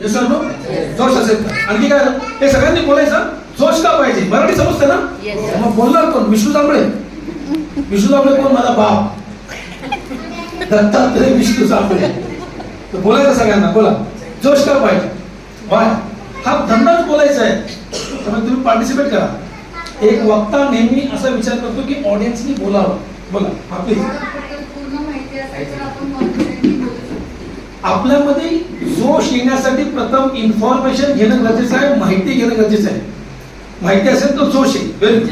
विसरलो जोश असेल तर. आणखी काय हे सगळ्यांनी बोलायचं जोश का पाहिजे. मराठी समजते ना. मग बोलणार कोण? विष्णू जांभळे. विष्णू जांभळे कोण? माझा बाप दत्तात्रय विष्णू जांभळे. तर बोलायचं सगळ्यांना. बोला जोश का पाहिजे. बाय हा धंदाच बोलायचा आहे. त्यामुळे तुम्ही पार्टिसिपेट करा. एक वक्ता नेहमी असा विचार करतो की ऑडियन्सनी बोलावं. बोला हा प्लीज. आपल्यामध्ये जोश येण्यासाठी प्रथम इन्फॉर्मेशन घेणं गरजेचं आहे, माहिती घेणं गरजेचं आहे. माहिती असेल तर जोश येईल.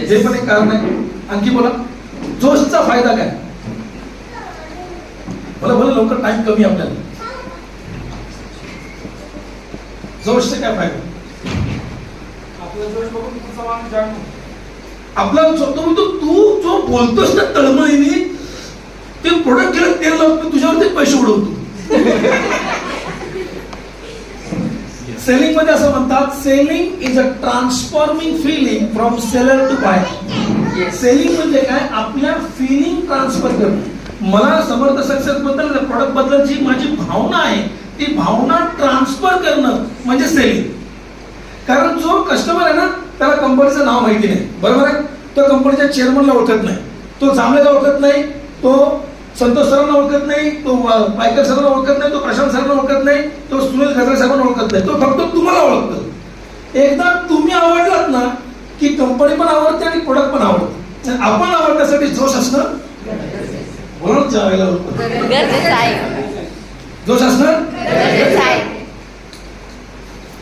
हे पण एक कारण आहे. आणखी बोला जोशचा फायदा काय. बोला बोला लवकर, टाइम कमी आपल्याला. जोशचा काय फायदा. आपला जोश बघून पुढचा माणूस जाणतो. आपला तू जो बोलतोस ना तळमळीने, ते प्रोडक्ट घेऊन तेल लावतो, तुझ्यावरती पैसे उडवतो. सेलिंग मध्ये असं म्हणतात, selling is a transforming feeling from seller to buyer. Selling म्हणजे काय, आपल्या फिलिंग ट्रान्सफर करणं. मला समर्थ सक्सेस बद्दल, प्रोडक्ट बद्दल जी माझी भावना आहे ती भावना ट्रान्सफर करणं म्हणजे सेलिंग. कारण जो कस्टमर आहे ना त्याला कंपनीचं नाव माहिती नाही, बरोबर आहे. तो कंपनीच्या चेअरमनला ओळखत नाही, तो जांभळेला ओळखत नाही, तो संतोष सरांना ओळखत नाही, तो पायकर सरांना ओळखत नाही, तो प्रशांत सरांना ओळखत नाही, तो सुनील गजरे साहेबांना ओळखत नाही. तो फक्त तुम्हाला ओळखतो. एकदा तुम्ही आवडलात ना की कंपनी पण आवडते आणि प्रोडक्ट पण आवडते. आपण आवडण्यासाठी जोश असणं बोलत जायला जोश असणं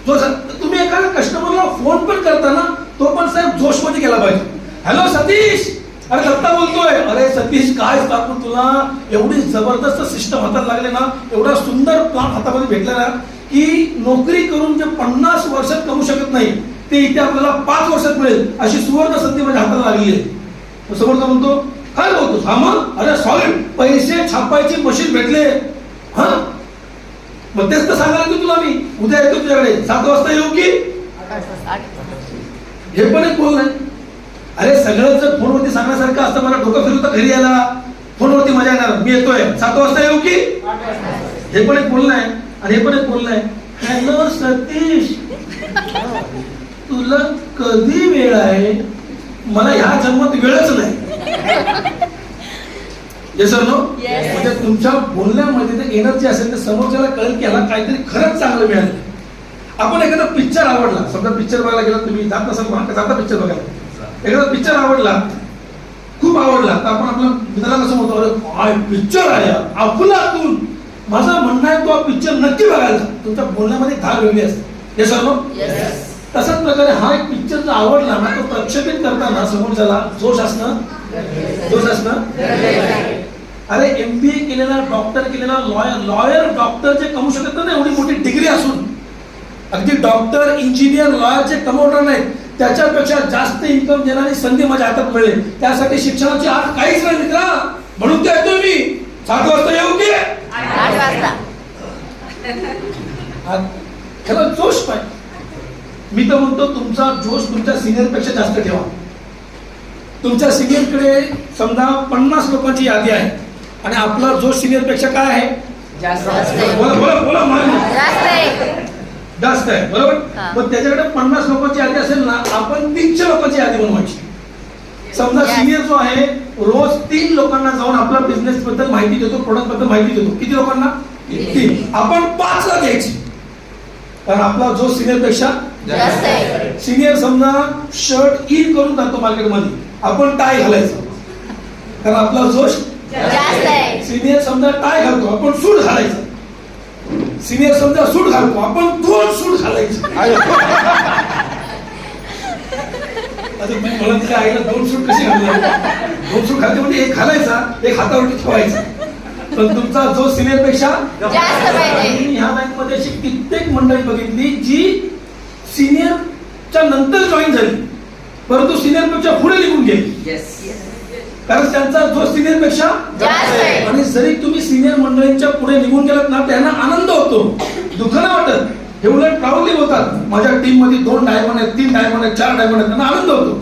जोश. तुम्ही एखाद्या कस्टमरला फोन पण करता ना, तो पण साहेब जोश मध्ये केला पाहिजे. हॅलो सतीश, अरे दत्ता बोलतोय. अरे सतीश काय सांगू तुला, एवढी जबरदस्त सिस्टम हातात लागले ना, एवढा सुंदर प्लॅन हातामध्ये भेटला ना की नोकरी करून जे 50 वर्षात कमवू शकत नाही ते इथे आपल्याला 5 वर्षात मिळेल अशी सुवर्ण संधी माझ्या हाताला लागली आहे. समोर का म्हणतो, काय बोलतो. हा मग, अरे सॉलिड पैसे छापायची मशीन भेटले. हा मग तेच तर सांगायला की तुला मी उद्या येतो तुझ्याकडे 7 वाजता येऊ की. हे पण एक बोल नाही. अरे सगळं जर फोनवरती सांगण्यासारखं असतं, मला डोकं फिरवता घरी यायला, फोनवरती मजा येणार. मी येतोय 7 वाजता येऊ की. हे पण एक बोलणं आहे. आणि हे पण एक बोलणं आहे, हॅलो सतीश तुला कधी वेळ आहे, मला ह्या जन्मात वेळच नाही. Yes no. म्हणजे तुमच्या बोलण्यामध्ये ते एनर्जी असेल तर समोरच्याला कळेल की याला काहीतरी खरंच चांगलं मिळालं. आपण एखादा पिक्चर आवडला, समजा पिक्चर बघायला गेला, तुम्ही जात नसाल जाता पिक्चर बघायला, एखादा पिक्चर आवडला, खूप आवडला, तर आपण आपल्या मित्राला कसं म्हणतो, अरे काय पिक्चर आहे अफलातून. माझं म्हणणं आहे तो पिक्चर नक्की बघायचा. तुमच्या बोलण्यामध्ये धार वेगळी असते. हे सर्व तशाच प्रकारे हा एक पिक्चर जर आवडला ना, तो प्रक्षेपित करताना समोरच्याला जोश असणं अरे MBA केलेला, डॉक्टर केलेला, लॉयर डॉक्टर जे कमवू शकत नाही एवढी मोठी डिग्री असून, अगदी डॉक्टर इंजिनियर लॉयर जे कमवणार नाहीत त्याच्यापेक्षा जास्त इन्कम देणारी संधी माझ्या हातात मिळेल. त्यासाठी शिक्षणाची आज काहीच नाही मित्रा. म्हणून काय येतोय मी 7 वाजता येऊ की 8 वाजता. त्याला जोश पाहिजे. मी तर म्हणतो तुमचा जोश तुमच्या सिनियर पेक्षा जास्त ठेवा. तुमच्या सिनियर कडे समजा 50 लोकांची यादी आहे आणि आपला जोश सिनियर पेक्षा काय आहे, बोला बोला बोला, जास्त आहे, बरोबर. मग त्याच्याकडे 50 लोकांची यादी असेल ना, आपण 300 लोकांची यादी बनवायची. समजा सिनियर जो आहे रोज 3 लोकांना जाऊन आपला बिझनेस बद्दल माहिती देतो, प्रोडक्ट बद्दल माहिती देतो. किती लोकांना? 3. आपण 5 ला द्यायची, कारण आपला जो सिनियर पेक्षा जास्त आहे. सिनियर समजा शर्ट इन करून जातो मार्केटमध्ये, आपण टाय घालायचं, कारण आपला जोश जास्त आहे. सिनियर समजा टाय घालतो, आपण सूट घालायचं. सिनियर समजा सूट घालतो, आपण 2 सूट घालायचे. आता तुम्ही मला तिच्या आईला 2 सूट कशी घालणार? 2 सूट घालते म्हणजे एक घालायचा, एक हातावरती ठेवायचा. पण तुमचा जो सिनियर पेक्षा जास्त पाहिजे. ह्या बँक मध्ये अशी कित्येक मंडळी बघितली जी सिनियरच्या नंतर जॉईन झाली, परंतु सिनियर पेक्षा पुढे निघून गेली. कारण त्यांचा जो सिनियर पेक्षा जास्त आहे. आणि जरी तुम्ही सिनियर मंडळींच्या पुढे निघून गेलात ना, त्यांना आनंद होतो, दुःख नाही वाटत. हे उलट प्राऊडली बोलतात, माझ्या टीम मध्ये 2 डायमंड आहेत, 3 डायमंड आहेत, 4 डायमंड आहेत, त्यांना आनंद होतो.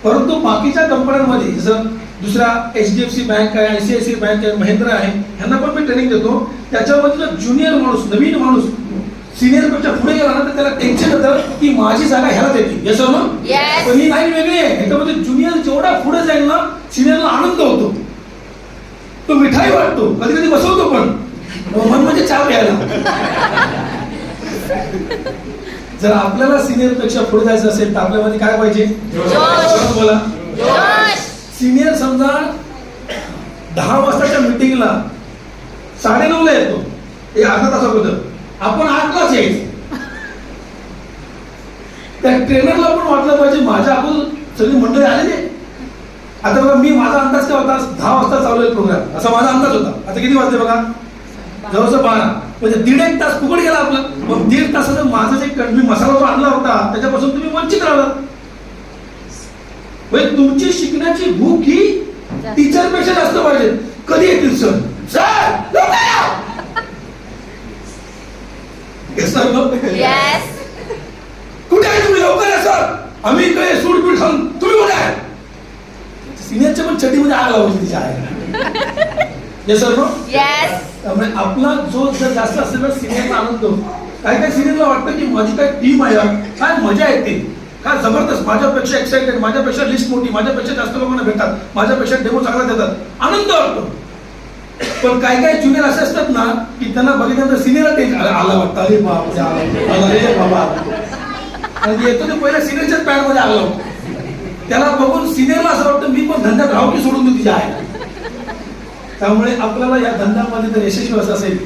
परंतु बाकीच्या कंपन्यांमध्ये जसं दुसरा HDFC बँक आहे, ICICI बँक आहे, महिंद्रा आहे, ह्यांना पण मी ट्रेनिंग देतो. त्याच्यामध्ये ज्युनियर माणूस, नवीन माणूस सिनियर पेक्षा पुढे गेला ना तर त्याला टेन्शन होतं की माझी जागा ह्याला देते येस ना. Yes. पण ही लाईन वेगळी आहे. ह्याच्यामध्ये ज्युनियर जेवढा पुढे जाईल ना सिनियरला आनंद होतो, तो मिठाई वाटतो, कधी कधी बसवतो पण मन म्हणजे चहा प्यायला. जर आपल्याला सिनियर पेक्षा पुढे जायचं असेल तर आपल्यामध्ये काय पाहिजे? जोश. बोला. जोश. सिनियर समजा 10 वाजताच्या मीटिंगला 9:30 ला येतो, एक अर्धा तास अगोदर. आपण 8 लाच यायचं. त्या ट्रेनरला पण वाटलं पाहिजे माझ्या अगोदर सगळी मंडळी आलेली. आता बघा मी माझा अंदाज काय होता, 10 वाजता चालू आहे प्रोग्राम असा माझा अंदाज होता. आता किती वाजले बघा, जवळजवळ 12, म्हणजे 1.5 तास फुकट गेला आपला. मग 1.5 तासाचं माझं जे मी मसाला जो आणला होता त्याच्यापासून तुम्ही वंचित राहिला. म्हणजे तुमची शिकण्याची भूक ही टीचर पेक्षा जास्त पाहिजे. कधी येतील सर? सर लवकर या. Yes sir, no? Yes. कुठे आहे तुम्ही? लवकर या सर. आम्ही इकडे सूट पीठ खाऊन, तुम्ही कुठे आहे? सिनियरच्या पण चड्डीमध्ये आग लावली तिच्या आहे. Yes sir no. Yes. त्यामुळे आपला जो जर जास्त असेल तर सिनियरला आनंद होतो. काय सिनियरला वाटतं की माझी काय टीम आहे, काय मजा येते, काय जबरदस्त, माझ्यापेक्षा एक्साइटेड, माझ्यापेक्षा लिस्ट मोठी, माझ्यापेक्षा जास्त लोकांना भेटतात, माझ्यापेक्षा डेमो चांगला देतात, आनंद वाटतो. पण काय काय ज्युनियर असे असतात ना की त्यांना बघितल्यानंतर सिनियर टेन्शन आला वाटतं, अरे बाप अरे बाबा, आणि येतो ते पहिल्या सिनियरच्याच पॅड मध्ये आला होतो. त्याला बघून सिनियरला असं वाटतं मी पण धंद्यात राहू की सोडून देऊ तिच्या आहे. त्यामुळे आपल्याला या धंद्यामध्ये जर यशस्वी असं असेल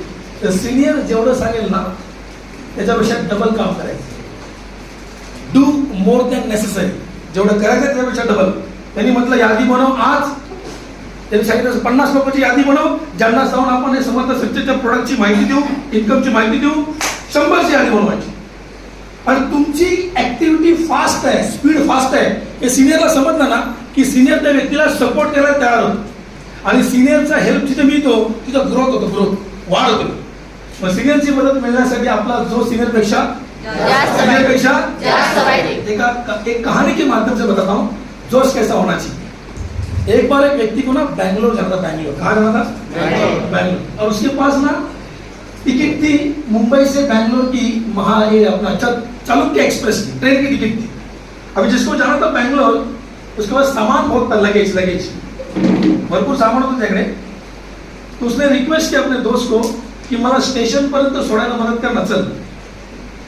तर सिनियर जेवढं सांगेल ना त्याच्यापेक्षा डबल काम करायचं. Do more than necessary. जेवढं करायचं त्याच्यापेक्षा डबल. त्यांनी म्हटलं यादी बनव. आज त्यांनी सांगितलं 50 लोकांची यादी बनव, ज्यांना जाऊन आपण हे समर्थ सत्तेच्या प्रोडक्टची माहिती देऊ, इन्कमची माहिती देऊ. 100ची यादी बनवायची. आणि तुमची ऍक्टिव्हिटी फास्ट आहे, स्पीड फास्ट आहे, हे सिनियरला समजलं ना की सिनियर त्या व्यक्तीला सपोर्ट करायला तयार होतो. आणि सिनियरचा हेल्प जिथे मिळतो तिथं ग्रोथ होतो, ग्रोथ वाढ होतो. मग सिनियरची मदत मिळण्यासाठी आपला जो सिनियर पेक्षा जास्त पाहिजे. एक कहानी के माध्यम से बताता हूँ जोश कैसा होना चाहिए. एक बार एक व्यक्ति को ना बैंगलोर जाना था. बैंगलोर कहाँ जाना था? बैंगलोर. और उसके पास ना टिकट थी मुंबई से बैंगलोर की, ये अपना चालुक्य एक्सप्रेस की ट्रेन की टिकट थी. अभी जिसको जाना था बैंगलोर उसके पास सामान बहुत था, लगेज भरपूर सामान होतं त्याकडे. तो उसने रिक्वेस्ट किया अपने दोस्त को कि मला स्टेशन पर्यंत सोडायला मदद करना, चल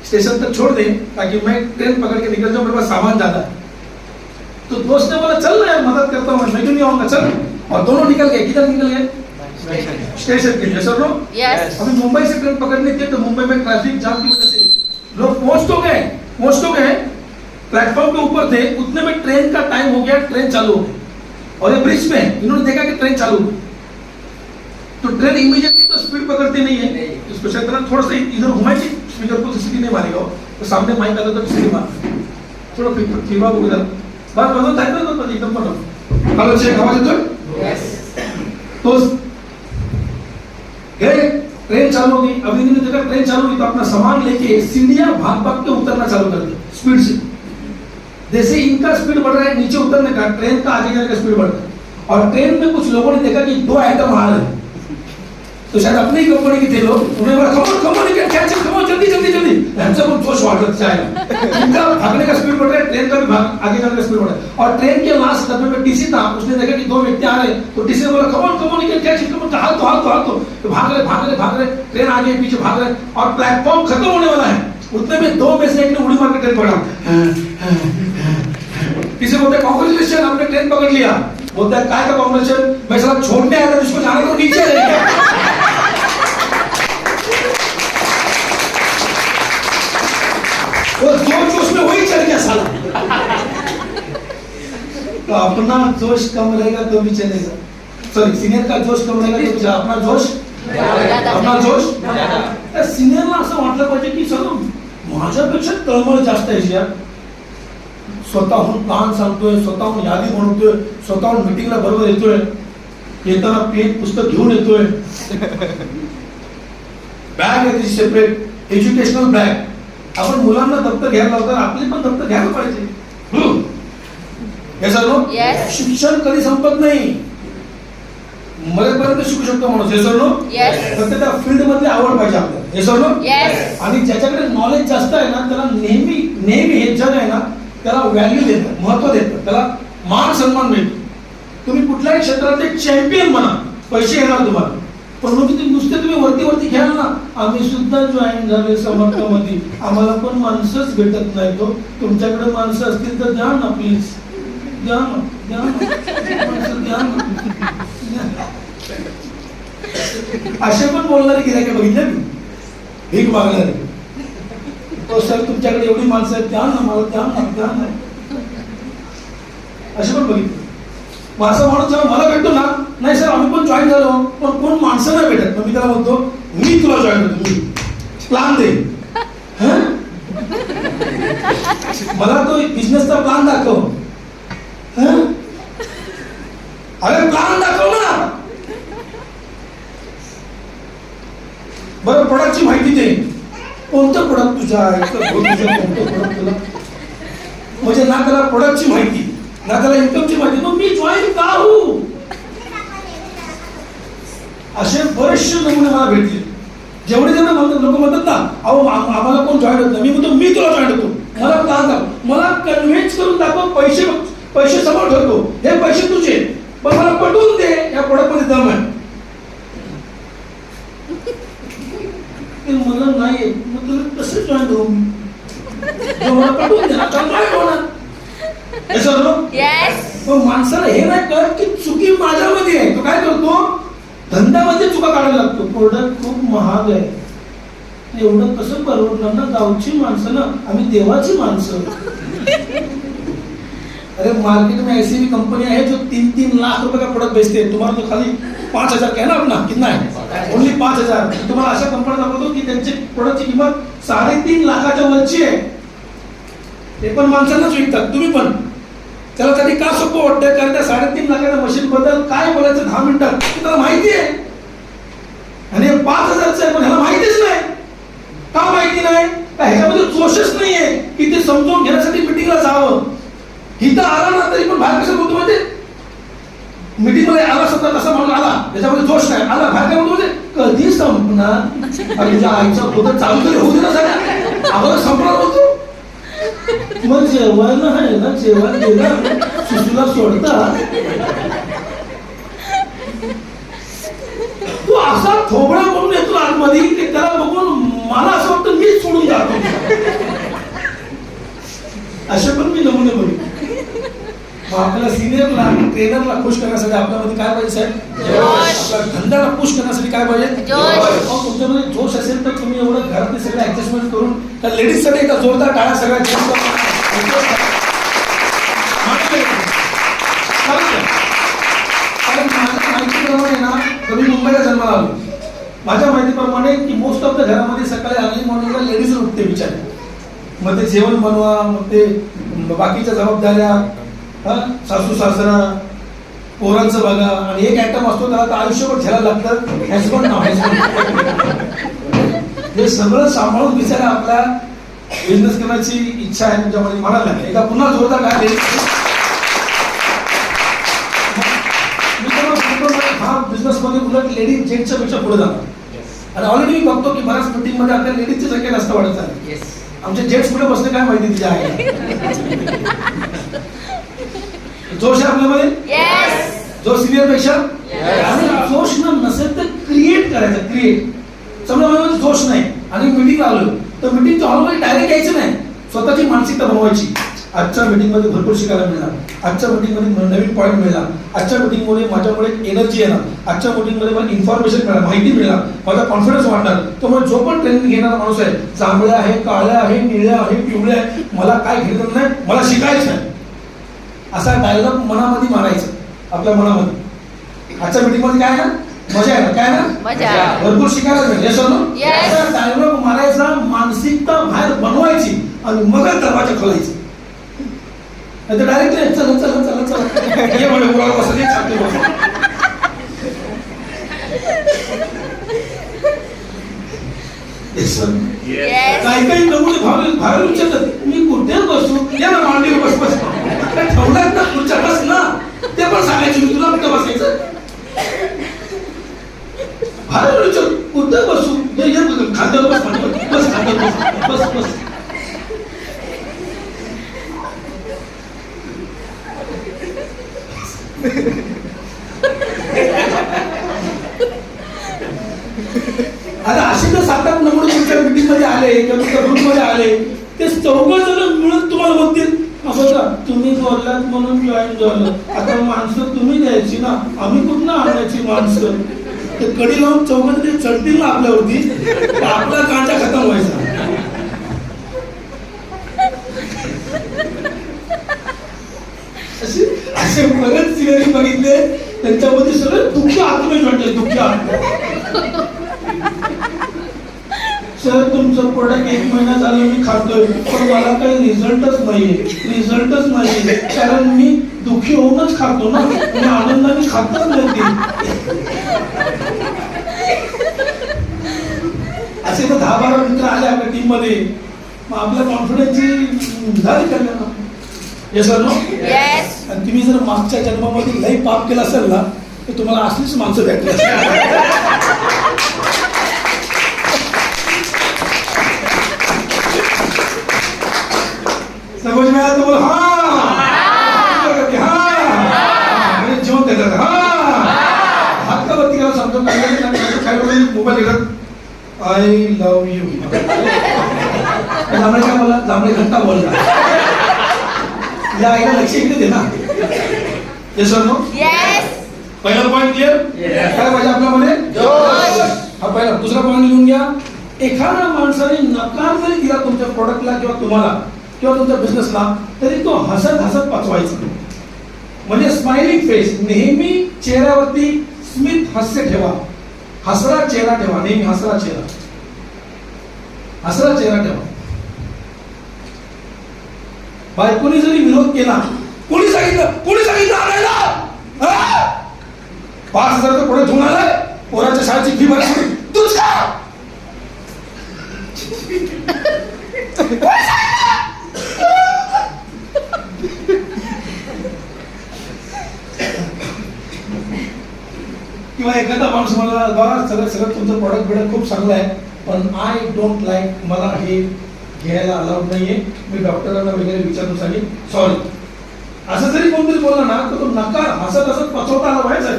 स्टेशन तक छोड़ दे ताकि मैं ट्रेन पकड़ के निकल जाऊं, मेरे पास सामान ज्यादा है. तो दोस्त ने बोला चल ना यार मदद करता हूँ मैं क्यों नहीं आऊंगा, चल. और दोनों निकल गए. किधर निकल गए? स्टेशन के लिए. Sir no. Yes. अभी मुंबई से ट्रेन पकड़नी थी तो मुंबई में ट्रैफिक जाम की वजह से लोग पहुंच तो गए, प्लेटफॉर्म के ऊपर थे, उतने में ट्रेन का टाइम हो गया, ट्रेन चालू हो गई. और ये ब्रिज पे इन्होंने देखा कि ट्रेन चालू हो, तो ट्रेन इमीडिएटली तो स्पीड पकड़ती नहीं है. इसको शायद थोड़ा सा इधर घुमाएगी, स्पीकर को सीटी नहीं मारेगा, तो सामने माइक आता तो सीटी मार थोड़ा फिरवा बघू जरा. बात बनवत आहे ना एकदम बनव. हॅलो चेक आवाज येतोय? तो ट्रेन चालू होगी. अभी इन्होंने देखा ट्रेन चालू हुई तो अपना सामान लेके सीढ़ियां भाग के उतरना चालू कर दिया स्पीड से. जैसे इनका स्पीड बढ़ रहा है नीचे उतरने का, ट्रेन का आगे जाने का स्पीड बढ़ रहा है. और ट्रेन में कुछ लोगों ने देखा कि 2 आइटम आ रहे हैं, तो शायद अपनी कंपनी के थे लोग, उन्होंने बोला कमो जल्दी. हमसे बहुत जोश वाटर चाहे इनका भागने का स्पीड बढ़ रहा है, ट्रेन का भी आगे जाने का स्पीड बढ़ रहा है. और ट्रेन के लास्ट डब्बे में टीसी था, उसने देखा कि 2 व्यक्ति आ रहे हैं, तो टीसी ने बोला कमो हाल तो भाग रहे. ट्रेन आगे पीछे भाग रहे और प्लेटफॉर्म खत्म होने वाला है. उतने में 2 में से एक ने उड़ी मार के ट्रेन पकड़ा. किसी बोलते कांग्रेचुलेशन आपने ट्रेन पकड़ लिया. बोलता है काय का कांग्रेचुलेशन, मैं साला छोड़ने आया था, जिसको जाना था नीचे रह गया. वो जोश में वही चल गया साला. तो अपना जोश कम रहेगा तो भी चलेगा. सॉरी, सीनियर का जोश कम रहेगा तो भी चलेगा. अपना जोश सिनियरला असं वाटलं पाहिजे की सर माझ्यापेक्षा तळमळ जास्त आहे यार. स्वतःहून प्लान सांगतोय, स्वतःहून यादी बनवतोय, स्वतःहून मीटिंगला बरोबर येतोय, येताना पेन पुस्तक घेऊन येतोय, बॅग आहे त्याची सेपरेट एज्युकेशनल बॅग. आपण मुलांना दप्तर घ्यायला लावतात, आपले पण दप्तर घ्यायला पाहिजे. हे सर्व Yes. शिक्षण कधी संपत नाही, मरेपर्यंत शिकू शकतो माणूस. हे सर्व Yes. फक्त त्या फील्ड मधली आवड पाहिजे आपल्याला. हे सोडलं Yes. आणि ज्याच्याकडे नॉलेज जास्त आहे ना त्याला नेहमी नेहमी हे जग आहे ना त्याला व्हॅल्यू देतं, महत्व देतं, त्याला मान सन्मान मिळतो. तुम्ही कुठल्याही क्षेत्रातले चॅम्पियन म्हणा, पैसे येणार तुम्हाला, पण मग नुसते तुम्ही वरती वरती खेळाल ना, आम्ही सुद्धा जॉईन झाले समर्थामध्ये, आम्हाला पण माणसंच भेटत नाही. तो तुमच्याकडे माणसं असतील तर द्या ना प्लीज, द्या ना, द्या ना, माणसं द्या ना. असे पण बोलणारे गिऱ्हाईक बघितले मी, भीक मागणारे. तो सर तुमच्याकडे एवढी माणसं आहेत, द्या ना मला, द्या ना, द्या ना. असे पण बघितले. मग असा माणूस जेव्हा मला भेटतो ना, नाही सर आम्ही पण जॉईन झालो पण कोण माणसं नाही भेटत, मग मी त्याला म्हणतो मी तुला जॉईन करतो, मी प्लान दे. हं? मला तो बिझनेसचा प्लान दाखव. हं? अरे प्लान दाखव ना. बरं प्रोडक्टची माहिती दे, कोणतं प्रोडक्ट तुझ्या आहे, कोणतं प्रोडक्ट तुला, म्हणजे ना त्याला प्रोडक्टची माहिती ना त्याला इन्कमची माहिती, मग मी जॉईन का होऊ. असे बरेचसे नमुने मला भेटले. जेवढे जण लोक म्हणतात ना, अहो आम्हाला कोण जॉईन होत नाही, मी म्हणतो मी तुला जॉईन होतो, मला प्लान दाखव, मला कन्व्हिन्स करून दाखव, पैसे समोर ठेवतो, हे पैसे तुझे, पण मला पटवून दे या प्रोडक्ट मध्ये दम आहे. मला नाही, मग तुला कसं जॉईन करू, मला पटवून दे ना, जॉईन होणार. Yes. पण माणसाला हे नाही कळत की चुकी माझ्यामध्ये आहे. तो काय करतो, धंद्यामध्ये चुका काढायला लागतो. प्रोडक्ट खूप महाग आहे, एवढं कसं परवडणार ना, गावची माणसं ना, आम्ही देवाची माणसं. अरे मार्केट में ऐसी भी कंपनी है जो 3-3 लाख रुपए का प्रोडक्ट बेचते हैं, तुम्हाला तो खाली 5,000 का है ना अपना, कितना है, ओनली 5,000. तुम्हाला अशा कंपन्या दाखवतो की त्यांची प्रोडक्टची किंमत 3.5 लाखाच्या वरची आहे. ते पण माणसांनाच विकतात. तुम्ही पण त्याला कधी का सोपं वाटतं, कारण त्या 3.5 लाखाच्या मशीन बद्दल काय बोलायचं 10 मिनिटात त्याला माहिती आहे, आणि 5,000चं आहे पण ह्याला माहितीच नाही. का माहिती नाही, का ह्याच्यामध्ये जोशच नाहीये की ते समजून घेण्यासाठी मिटिंगला जावं. इथं आला ना तरी पण बाहेर कसं बोलतो म्हणजे, मीटिंग मध्ये आला सध्या तसा म्हणून आला, त्याच्यामध्ये जोश नाही, आला बाहेर काय बोलतो म्हणजे कधी संपणार, तुझ्या आईचा पोत चालू तरी होऊ दे ना सगळ्या, आम्हाला संपणार होतो. मग जेवायला आहे ना, जेवण गेलं शिशूला सोडता, तू असा थोबडा म्हणून येतो आतमध्ये की त्याला बघून मला असं वाटतं मीच सोडून जातो. असे पण मी नमुने बघितले. आपल्या सिनियरला ट्रेनरला खुश करण्यासाठी आपल्यामध्ये काय पाहिजे साहेब, आपल्या धंद्याला पुश करण्यासाठी काय पाहिजे, तुमच्यामध्ये जोश असेल तर तुम्ही एवढं घरातले सगळे ऍडजस्टमेंट करून त्या लेडीज साठी एका जोरदार टाळ्या सगळ्या. माझ्या माहितीप्रमाणे ना, मी मुंबईला जन्माला आलो, माझ्या माहितीप्रमाणे की मोस्ट ऑफ द घरामध्ये सकाळी अर्ली मॉर्निंगला लेडीज उठते बिचारी, मग ते जेवण बनवा, मग ते बाकीच्या जबाबदाऱ्या, सासू सासरा, पोरांचं बघा, आणि एक आयटम असतो त्याला तर आयुष्यभर झेलायला लागतं, हॅसबंड नाव, हे सगळं सांभाळून बिचारा आपल्या बिझनेस करण्याची इच्छा आहे तुमच्यामध्ये म्हणायला लागेल. एकदा पुन्हा जोरदार काय हा बिझनेस मध्ये उलट लेडीज जेंट्सच्या पेक्षा पुढे जाणार, आणि ऑलरेडी मी बघतो की बऱ्याच मीटिंग मध्ये आपल्या लेडीजची संख्या जास्त वाढत आहे. आमचे जेंट्स पुढे बसले काय माहिती तिच्या आहे. जोश आहे आपल्यामध्ये, जोश सिनियर पेक्षा, आणि जोश नसेल तर क्रिएट करायचं, क्रिएट. समजा माझ्यामध्ये जोश नाही आणि मीटिंग आलो तर मीटिंगच्या हॉलमध्ये डायरेक्ट यायचं नाही, स्वतःची मानसिकता बनवायची. आजच्या मीटिंग मध्ये भरपूर शिकायला मिळणार, आजच्या मीटिंग मध्ये नवीन पॉईंट मिळणार, आजच्या मीटिंग मध्ये माझ्यामुळे एनर्जी येणार, आजच्या मीटिंग मध्ये मला इन्फॉर्मेशन मिळणार, माहिती मिळणार, माझा कॉन्फिडन्स वाढणार. त्यामुळे जो पण ट्रेनिंग घेणारा माणूस आहे, जांभळ्या आहे, काळ्या आहे, निळ्या आहे, पिवळ्या आहे, मला काय घेतलं नाही, मला शिकायचं आहे, असा डायलॉग मनामध्ये मारायचा आपल्या मनामध्ये. आजच्या मीटिंग मध्ये काय आहे ना, मजा आहे ना, काय ना, भरपूर शिकायला मिळेल. असा डायलॉग मारायचा, मानसिकता बाहेर बनवायची आणि मगच दरवाजा खोलायचा. डायरेक्ट चला चला चला चला ये म्हणे मुलाला बसायचे छाती बसा. काही काही नमुने बाहेर विचारतात, मी कुठे बसू, या ना मांडीवर बस बस, ठेवण्यात ना खुर्च्या बस ना, ते पण सांगायचे मी तुला कुठे बसायचं. बाहेर विचार कुठे बसू, खाद्य तुमच्या ग्रुपमध्ये आले ते 4 जण मिळून तुम्हाला म्हणतील बघा तुम्ही बोललात म्हणून जॉईन झालं, आता माणसं तुम्ही द्यायची ना, आम्ही कुठनं आणायची माणसं. ते कडी लावून 4 जण चढतील ना आपल्यावरती, तर आपला कांटा खतम व्हायचा. असे बरेच सिनेरी बघितले, त्यांच्यामध्ये सगळे दुःखी आत्मे वाटले, दुःखी आत्मे. सर तुमचं प्रोडक्ट 1 महिना झालं मी खातोय, पण मला काही रिझल्टच नाहीये, कारण मी दुःखी होऊनच खातो ना, मी आनंदाने खातच नाही. असे तर 10-12 मित्र आले आपल्या टीम मध्ये, मग आपल्या कॉन्फिडन्सची झाली कल्याण. Yes sir no. येस. आणि तुम्ही जर मागच्या जन्मामध्ये लई पाप केला असेल ना, तर तुम्हाला असलीच माणसं भेटली समज में आया तो बोल म्हणजे जेवण देतात. हात का बत्ती करा सांगतो काय मोबाईल घेतात आय लव्ह यू. जांभळे काय बोला, जांभळे घंटा बोलला. या आईला लक्ष इकडे दे ना. Yes sir no. येस. पहिला पॉईंट क्लिअर. काय पाहिजे आपल्यामध्ये जोश. हा पहिला. दुसरा पॉईंट लिहून घ्या. एखाद्या माणसाने नकार जरी दिला तुमच्या प्रोडक्टला किंवा तुम्हाला किंवा तुमच्या बिझनेसला, तरी तो हसत हसत पचवायचा. म्हणजे स्माइलिंग फेस, नेहमी चेहऱ्यावरती स्मित हास्य ठेवा, हसरा चेहरा ठेवा, नेहमी हसरा चेहरा ठेवा. बायकोनी जरी विरोध केला, कोणी सांगितलं आणायला, 5,000 पुढे घेऊन आलाय, पोराच्या शाळेची फी भरायची तूच का. किंवा एखादा माणूस मला बघा सगळं तुमचं प्रोडक्ट खूप चांगलं आहे, पण आय डोंट लाईक, मला हे घ्यायला अलाउड नाहीये, मी डॉक्टरांना वगैरे विचारून सांगेन, सॉरी. असं जरी कोणतरी बोलला ना, तर तो नकार हसत हसत पचवता आला पाहिजे.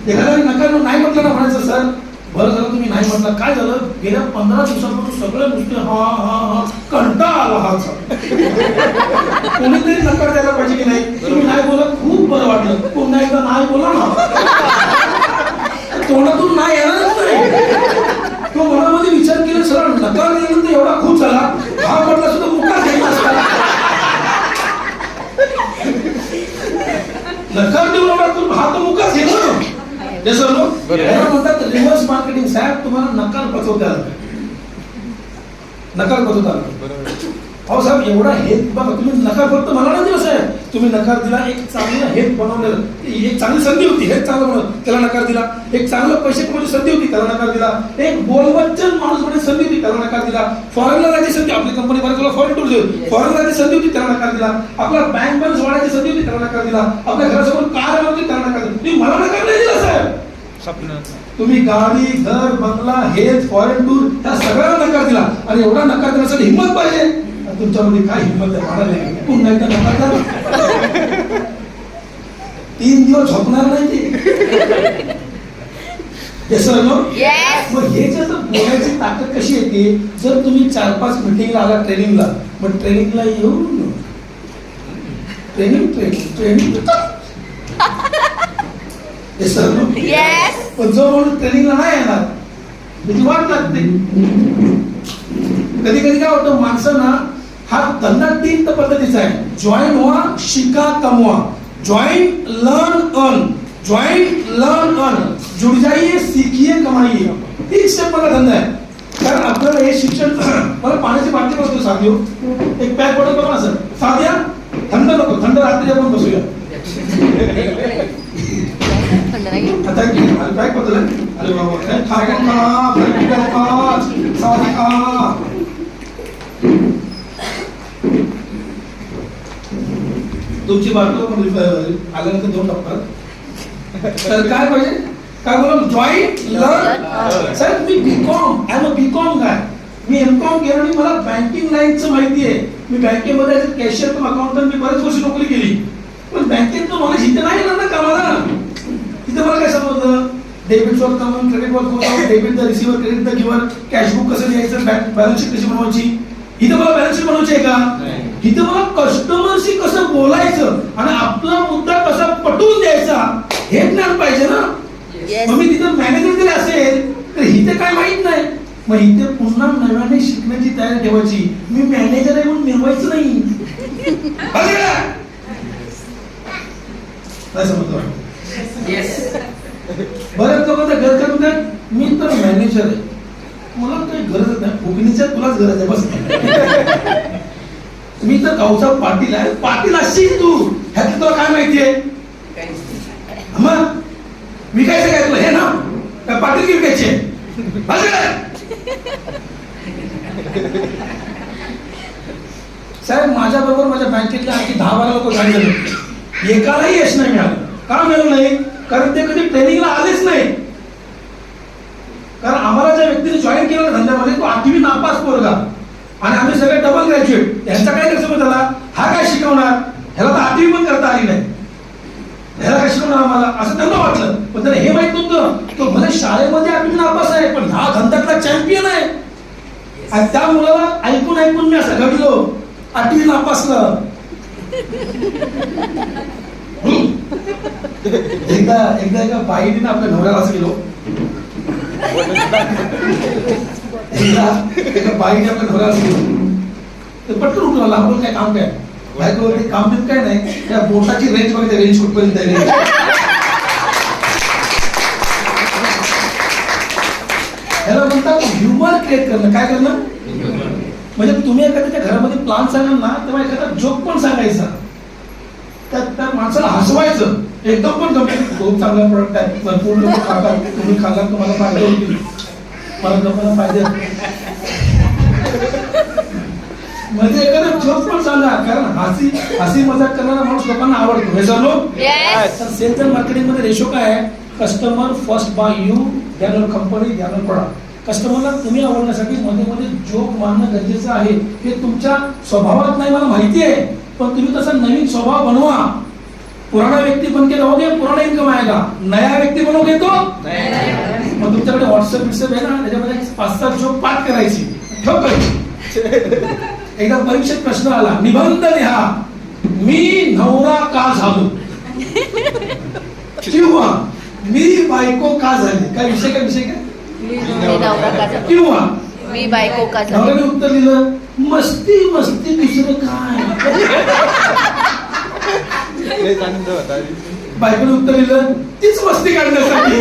एखाद्याने नकार नाही म्हटलं ना, म्हणायचं सर बरं झालं तुम्ही नाही म्हटलं, काय झालं गेल्या 15 दिवसांपासून सगळे नुसते हा कंटाळा आला हा. कोणीतरी नकार द्यायला पाहिजे की नाही. तुम्ही नाही बोला, खूप बरं वाटलं, पुन्हा एकदा नाही बोला ना, तोंडातून नाही येणारच नाही. तो मनामध्ये विचार केला सरळ नकार दिल्यानंतर एवढा खूप झाला, हा म्हटला सुद्धा मुका घ्यायचा असता. नकार देऊ नका, हा तो मुकाच घेतो. म्हणतात रिव्हर्स मार्केटिंग. साहेब तुम्हाला नकार पचवता आला, अहो साहेब एवढा हेत बघा, तुम्ही नकार फक्त मला नाही दिला साहेब, तुम्ही नकार दिला, एक चांगला हेत बनवलेलं, एक चांगली संधी होती, हेत चांगलं बनवलं त्याला नकार दिला, एक चांगलं पैसे कमवण्याची संधी होती त्याला नकार दिला, एक बोलवच्चन माणूस बनण्याची संधी होती त्याला नकार दिला, फॉरेनला जायची संधी, आपली कंपनी बऱ्याच फॉरेन टूर देऊ, फॉरेनला जायची संधी होती त्याला नकार दिला, आपला बँक बॅलन्स वाढायची संधी होती त्याला नकार दिला, आपल्या घरासमोर कार होती त्याला नकार दिला. तुम्ही मला नकार नाही दिला साहेब. तुम्ही गाडी, घर, बंगला, हेच फॉरेन टूर त्या सगळ्यांना नकार दिला, आणि एवढा नकार देण्यासाठी हिंमत पाहिजे. तुमच्यामध्ये काय हिंमत आहे, पुन्हा एकदा नकार द्या. 3 दिवस झोपणार नाही ते. मग हे जर बोलायची ताकद कशी येते, जर तुम्ही 4-5 मीटिंगला आला ट्रेनिंगला, मग ट्रेनिंगला येऊन ट्रेनिंग पण जो म्हणून ट्रेनिंगला नाही येणार त्याची वाट लागते. कधी कधी काय होतं, माणसांना हा धंदा 3 पद्धतीचा आहे. जॉईन व्हा, शिका, कमवा. Join, learn, earn. Join, learn, earn. जुड़ जाइए, सीखिए, कमाइए. 3 स्टेप मला धंदा आहे. कारण आपल्याला हे शिक्षण, मला पाण्याची बाटली बसतो साधियो, एक पॅक बॉटल बघा सर, साध्या थंड नको, थंड रात्री आपण बसूया. आता पॅक बदल आहे. अरे बाबा तुमची बाटली आल्यानंतर 2 टप्प्यात. तर काय पाहिजे, काय बोला, जॉईन, लर्न. सर मी BCom, I am a BCom काय, मी एमकॉम केलं आणि मला बँकिंग लाईनचं माहिती आहे. मी बँकेमध्ये कॅशियर पण अकाउंटंट, मी बरेच वर्ष नोकरी केली, पण बँकेत नॉलेज इथे नाही ना कामाला. तिथे मला काय समजलं, डेबिट वर करून क्रेडिट वर करून debit the receiver credit the giver cashbook कसं द्यायचं बॅलन्स शीट कशी बनवायची इथं मला बॅलन्स शीट बनवायची आहे का इथं मला कस्टमरशी कसं बोलायचं आणि आपला मुद्दा कसा पटवून द्यायचा हे ज्ञान पाहिजे ना Yes. मग मी तिथं मॅनेजर जरी असेल तर इथे काय माहित नाही मग इथे पुन्हा नव्याने शिकण्याची तयारी ठेवायची मी मॅनेजर आहे म्हणून मिळवायचं नाही काय समजतो बऱ्याच लोकांचा घर काय म्हणतात मी तर मॅनेजर आहे मला काही गरज नाही फुकणीच्या तुलाच गरज आहे बस मी तर गावचा पाटील आहे पाटील असशील तू ह्यात तुला काय माहितीये मग विकायचं काय तुला हे ना काय पाटील की विकायचे साहेब माझ्या बरोबर माझ्या बँकेतल्या आणखी 10-12 लोक गाडी झाले एकालाही यश नाही मिळालं का मिळालं नाही कारण ते कधी ट्रेनिंगला आलेच नाही कारण आम्हाला ज्या व्यक्तीने जॉईन केलं ना धंद्यामध्ये तो 8वी नापास पोरगा आणि आम्ही सगळे डबल ग्रॅज्युएट यांचा काय कसं झाला हा काय शिकवणार ह्याला तर 8वी पण करता आली नाही ह्याला काय शिकवणार आम्हाला असं त्यांना वाटलं पण त्याला हे माहित नव्हतं तो भले शाळेमध्ये 8वी नापास आहे पण हा धंद्यातला चॅम्पियन आहे आणि त्या मुलाला ऐकून ऐकून मी असं घडलो 8वी नापासलं एकदा एका बाईने ना आपल्या नवऱ्याला असं गेलो एका बाईने आपल्या नवऱ्याला असं गेलो तर पटकन उठला लांबून काय काम काय बायको ते काम बिन काय नाही त्या बोटाची रेंज बघते रेंज कुठपर्यंत आहे रेंज ह्याला म्हणतात ह्युमर क्रिएट करणं काय करणं म्हणजे तुम्ही एखाद्या घरामध्ये प्लान सांगाल ना तेव्हा एखादा जोक पण सांगायचा त्या माणसाला हसवायचं एकदम पण गंभीर खूप चांगला प्रोडक्ट आहे भरपूर लोक खातात तुम्ही खाल्ला तुम्हाला फायदे होतील मला लोकांना फायदे म्हणजे एखादा जोक पण सांगा कारण हसी मजाक करणारा माणूस लोकांना आवडतो हे सर्व तर सेल्स अँड मार्केटिंग मध्ये रेशो काय आहे customer first by you than company than product कस्टमरला तुम्ही आवडण्यासाठी मध्ये मध्ये जोक मानणं गरजेचं आहे हे तुमच्या स्वभावात नाही मला माहिती आहे पण तुम्ही तसा नवीन स्वभाव बनवा पुराना व्यक्ती बन के रहोगे पुराना इन्कम आएगा नया व्यक्ती बनोगे तो मग तुमच्याकडे व्हॉट्सअप आहे ना त्याच्यामध्ये 5-7 जोक पाठ करायची एकदा परीक्षेत प्रश्न आला निबंध लिहा मी नवरा का झालो किंवा मी बायको का झाली काय विषय काय किंवा मी बायको का झाली नवऱ्याने उत्तर दिलं मस्ती दुसरं काय बायकोने उत्तर दिलं तीच मस्ती काढण्यासाठी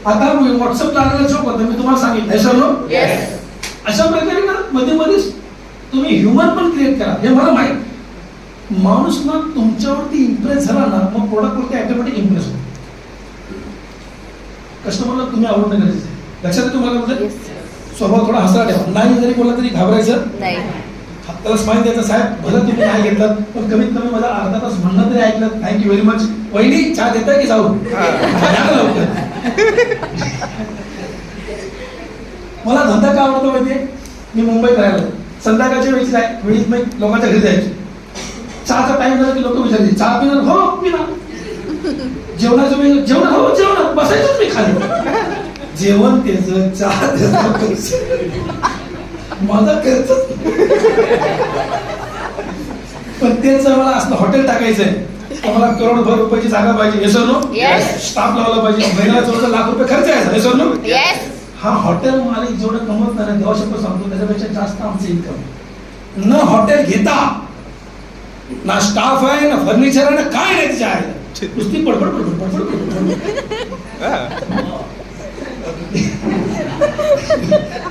आता व्हॉट्सअपला आलेला जोक होता मी तुम्हाला सांगितलं हे सर्व अशा प्रकारे ना मध्ये मध्येच तुम्ही ह्युमर पण क्रिएट करा हे मला माहित माणूस ना तुमच्यावरती इम्प्रेस झाला ना मग प्रोडक्ट वरती ऑटोमॅटिक इम्प्रेस होतो कस्टमरला तुम्ही आवडणं गरजेचं आहे लक्षात तुम्हाला म्हणजे स्वभाव थोडा हसरा ठेवा नाही जरी बोलला तरी घाबरायचं नाही त्याला स्माईल द्यायचं साहेब भलं तुम्ही नाही घेतलं पण कमीत कमी माझा अर्धा तास म्हणणं तरी ऐकलं थँक्यू व्हेरी मच वहिनी चहा देताय की जाऊ मला धंदा का आवडतो माहितीये मी मुंबईत राहिलो संध्याकाळच्या वेळीच मी लोकांच्या घरी जायचो चहाचा टाइम झाला की लोक विचारले चहा पिणार हो पिणार जेवणाचं वेळ जेवण हो जेवण बसायचंच मी खाली जेवण त्याचं चहा त्याचं माझा खर्च पण तेच मला असं हॉटेल टाकायचंय तर मला करोडभर रुपयाची जागा पाहिजे हे सर्व स्टाफ लावला पाहिजे महिन्याला 14 लाख रुपये खर्च आहे हे सर्व हा हॉटेल मालिक जेवढं कमवत नाही देवा शपथ सांगतो त्याच्यापेक्षा जास्त आमचं इन्कम न हॉटेल घेता ना स्टाफ आहे ना फर्निचर आहे ना काय नाही तिच्या आहे नुसती पडपड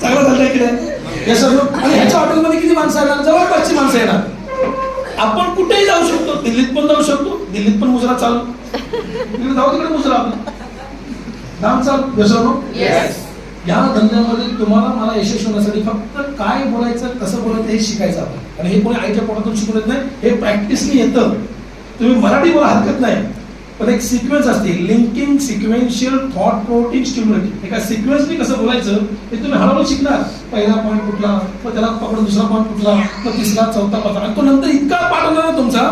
चांगला धंदा की नाही हे सर्व आणि ह्याच्या हॉटेलमध्ये किती माणसं येणार जवळपासची माणसं येणार आपण कुठेही जाऊ शकतो दिल्लीत पण जाऊ शकतो दिल्लीत पण मुजरा चालू तिकडे जाऊ तिकडे मुजरा आपला नाम चालू हे सर्व या धंद्यामध्ये तुम्हाला मला यशस्वी होण्यासाठी फक्त काय बोलायचं कसं बोलायचं हे शिकायचं आपण आणि हे कोणी आईच्या पोटातून शिकून येत नाही हे प्रॅक्टिसने येतं तुम्ही मराठी बोला हरकत नाही पण एक सिक्वेन्स असते linking sequential thought protein stimulating एका सिक्वेन्सने कसं बोलायचं हे तुम्ही हळूहळू शिकणार पहिला पॉईंट कुठला मग त्याला पकडून दुसरा पॉईंट कुठला मग तिसरा चौथा पाचवा आणि तो नंतर इतका पाठ होणार ना तुमचा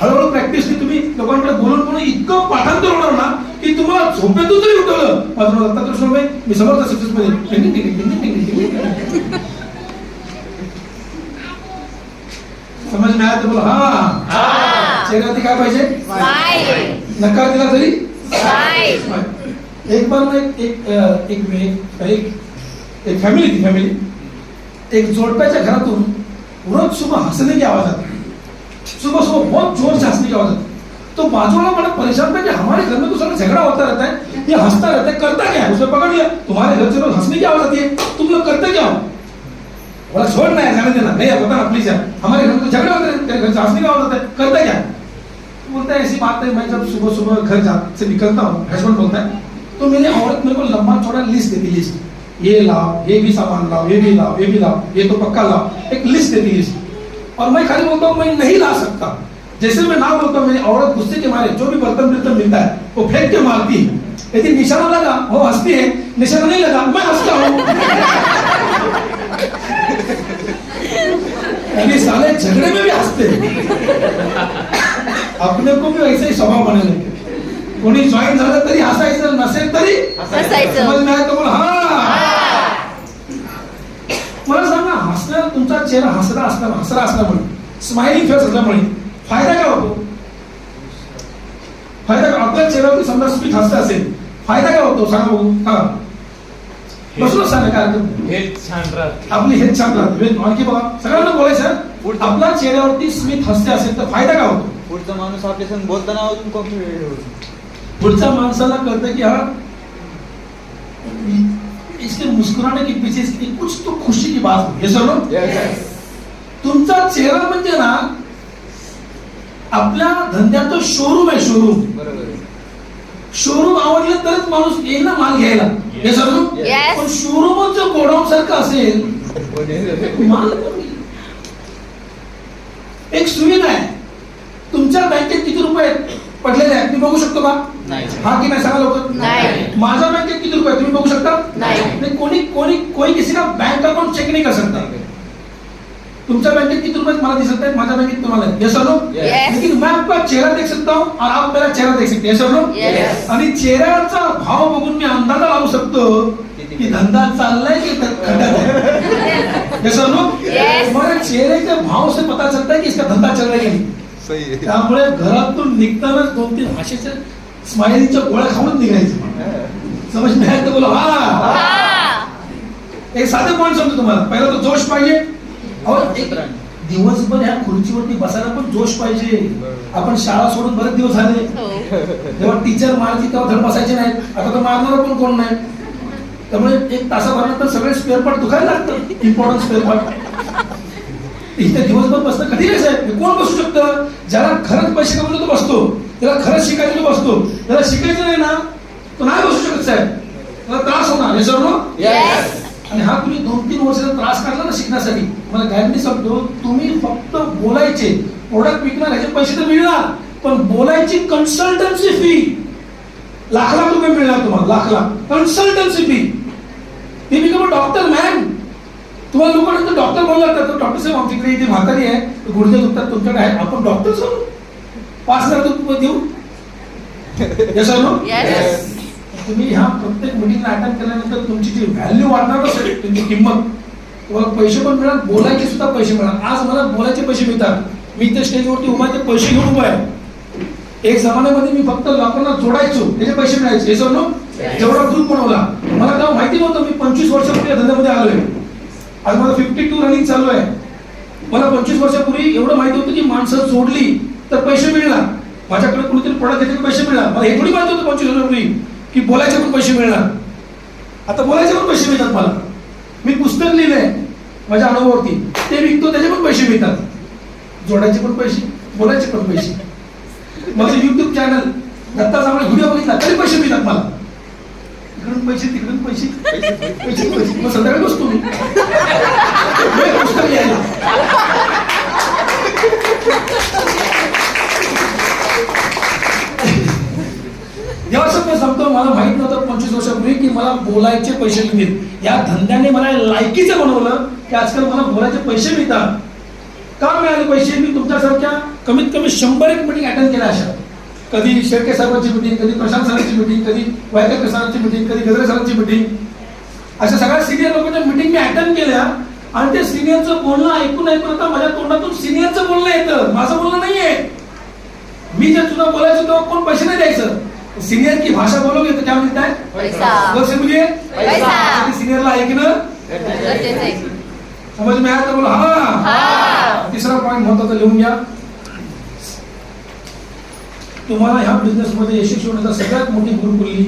हळूहळू प्रॅक्टिसने तुम्ही लोकांकडे बोलून इतकं पाठांतर होणार ना की तुम्हाला झोपेतून जरी उठवलं, माझं नाव दत्तात्रय सोनवणे, मी समर्थ सक्सेस समज नाही आलं तर बोला हा. चेहऱ्यावरती काय पाहिजे? Smile. नकार दिला तरी Smile. एक बार ना एक फैमिली थी, फैमिली एक जोड़प्याच्या घरातून रोज सुबह हंसने की आवाज आती, सुबह सुबह बहुत जोर से हंसने की आवाज आती। तो बाजू वाला बड़ा परेशान था कि हमारे घर में तो सारा झगड़ा होता रहता है, ये हंसता रहता है, करता क्या है? उसने पकड़ लिया, तुम्हारे घर से रोज हंसने की आवाज आती है, तुम लोग करते क्या हो? बोला छोड़ना है, जाने देना, नहीं पता ना प्लीज यार, हमारे घर में तो झगड़े होते हैं, तेरे घर से हंसने की आवाज आता है, करता क्या? बोलता है ऐसी बात है, मैं जब सुबह सुबह घर से निकलता हूँ, हस्बैंड बोलता है, तो मेरी औरत मेरे को लंबा चौड़ा लिस्ट देती, लिस्ट, ये लाओ, ये भी सामान लाओ, ये भी लाओ, ये भी लाओ, ये तो पक्का लाओ, एक लिस्ट देती, लिस्ट। और मैं खाली बोलता हूँ मैं नहीं ला सकता। जैसे मैं ना बोलता हूँ, मेरी औरत गुस्से के मारे जो भी बर्तन बिर्तन मिलता है वो फेंक के मारती है, यदि निशाना लगा वो हंसती है, निशाना नहीं लगा मैं हंसता हूँ। यानी साले झगड़े में भी हंसते अपने को भी वैसे ही स्वभाव बनाने लगे, कोणी जॉईन झालं तरी हसायचं, नसेल तरी हसायचं. समज नाही तर बोला हा. मला सांगा, हसण्याला तुमचा चेहरा हसरा असल्यामुळे स्माइलिंग फेस असल्यामुळे फायदा काय होतो? फायदा काय? आपल्या चेहऱ्यावरती समजा स्मित हास्य असेल, फायदा काय होतो सांगा बघू. हा बसूनच सांगा काय हेल्थ छान राहते, आपली हेल्थ छान राहते. आणखी बघा, सगळ्यांना बोलायचं, आपल्या चेहऱ्यावरती स्मित हास्य असेल तर फायदा काय होतो? पुढचा माणूस आपल्या संग बोलताना अजून कॉन्फिडेंट होतो. पुढच्या माणसाला कळतं की हा इसके मुस्कुराने के पीछे इसकी कुछ तो खुशी की बात है. सर तुमचा चेहरा म्हणजे ना आपल्या धंद्याचं शोरूम आहे, शोरूम. बरोबर. शोरूम आवडलं तरच माणूस येईल ना माल घ्यायला. हे सर Yes. पण शोरूमच जर गोडाऊन सारखं असेल, माल एक सुविधा आहे, तुमच्या बँकेत किती रुपये पडलेले आहेत मी बघू शकतो का? नाही. हा की नाही सांगा लवकर. नाही. माझ्या बँकेत किती रुपये तुम्ही बघू शकता? नाही. कोई किसी का बैंक अकाउंट चेक नहीं कर सकता. तुमच्या बँकेत किती रुपये मला दिसत आहेत, माझ्या बँकेत तुम्हाला यस और नो? Yes. लेकिन मैं आपका चेहरा देख सकता हूँ और आप मेरा चेहरा देख सकते हैं, यस और नो? Yes. आणि चेहऱ्याचा भाव बघून मी अंदाजा लावू शकतो की धंदा चाललाय की खड्ड्यात आहे. यस और नो? Yes. तुम्हारे चेहरे के भाव से पता चलता है कि इसका धंदा चल रहा है की नहीं. सही आहे. त्यामुळे घरातून निघतानाच 2-3 भाषेच्या स्माइलिंगच्या गोळ्या खाऊनच निघायचं. समज नाही तर बोला हा. एक साधे पॉईंट सांगतो तुम्हाला. पहिला तो जोश पाहिजे. और एक दिवसभर ह्या खुर्चीवरती बसायला पण जोश पाहिजे. आपण शाळा सोडून बरेच दिवस झाले, जेव्हा टीचर मारायची तेव्हा धड बसायचे नाहीत, आता तर मारणार पण कोण नाही. त्यामुळे एक तासाभरानंतर सगळे स्पेअर पार्ट दुखायला लागतं, इम्पॉर्टंट स्पेअर पार्ट. इथे दिवसभर बसणं कधी नाही साहेब. कोण बसू शकतं? ज्याला खरंच पैसे कमवतो तो बसतो, त्याला खरंच शिकायचं तो बसतो, त्याला शिकायचं नाही ना तो नाही बसू शकत साहेब, त्याला त्रास होणार. हे सर नो? Yes. आणि हा तुम्ही 2-3 वर्षाचा त्रास काढला ना शिकण्यासाठी, मला गॅरंटी सांगतो तुम्ही फक्त बोलायचे, प्रोडक्ट विकणार ह्याचे पैसे तर मिळणार, पण बोलायची कन्सल्टन्सी फी लाख रुपये मिळणार तुम्हाला. Lakh consultancy fee. ती मी डॉक्टर मॅम, तुम्हाला लोकांना डॉक्टर बोलला तर डॉक्टर साहेब आमच्याकडे इथे म्हातारी आहे, गुडघे दुखतात, तुमच्याकडे आहे, आपण डॉक्टर सांगू 5,000 रुपये देऊ. यस और नो? Yes. तुम्ही ह्या प्रत्येक मीटिंगला अटेंड केल्यानंतर तुमची जी व्हॅल्यू वाढणार असेल, तुमची किंमत, तुम्हाला पैसे पण मिळणार, बोलायचे सुद्धा पैसे मिळणार. आज मला बोलायचे पैसे मिळतात, मी इथे स्टेजवरती उभा आहे, ते पैसे घेऊन उभा आहे. एक जमान्यामध्ये मी फक्त लोकांना जोडायचो, त्याचे पैसे मिळायचे. हे नो? जेवढा ग्रुप बनवला, मला तेव्हा माहिती नव्हतं. मी 25 वर्षापूर्वी या धंद्यामध्ये आलोय, आज मला 52 रनिंग चालू आहे. मला 25 वर्षापूर्वी एवढं माहिती होतं की माणसं जोडली तर पैसे मिळणार, माझ्याकडे कुणीतरी प्रोडक्ट घेतले पैसे मिळणार. मला हे थोडी माहिती होतं 25 वर्षापूर्वी की बोलायचे पण पैसे मिळणार. आता बोलायचे पण पैसे मिळतात मला. मी पुस्तक लिहिलंय माझ्या अनुभवावरती, ते विकतो, त्याचे पण पैसे मिळतात. जोडायचे पण पैसे, बोलायचे पण पैसे. माझं युट्यूब चॅनल दत्ता जांभळे व्हिडिओ बघितला तरी पैसे मिळतात मला. इकडून पैसे, तिकडून पैसे, पैसे पैसे. मग संध्याकाळी बसतो मी पुस्तक लिहायला. जेव्हा सगळं सांगतो, मला माहित नव्हतं 25 वर्षापूर्वी की मला बोलायचे पैसे मिळतील. या धंद्याने मला लायकीचं बनवलं की आजकाल मला बोलायचे पैसे मिळतात. का मिळाले पैसे? मी तुमच्यासारख्या कमीत कमी 100 मीटिंग अटेंड केल्या अशा. कधी शेळके साहेबांची मिटिंग, कधी प्रशांत सरांची मिटिंग, कधी वायकर सरांची मिटिंग, कधी गजरे सरांची मिटिंग, अशा सगळ्या सिनियर लोकांच्या मिटिंग मी अटेंड केल्या. आणि ते सिनियरचं बोलणं ऐकून आता माझ्या तोंडातून सिनियरचं बोलणं येतं, माझं बोलणं नाहीये. मी जे तुला बोलायचं तेव्हा कोण पैसे नाही द्यायचं. सिनियर की भाषा बोलोगे तो क्या मिळत आहे? पैसा. बोल से मुझे पैसा. सिनियरला ऐकणं गरजेचं आहे. समज मी आया तर बोला हा. हा. तिसरा पॉईंट महत्वाचा लिहून घ्या. तुम्हाला ह्या बिझनेस मध्ये यशस्वी होण्याचा सगळ्यात मोठी गुरुकुल्ली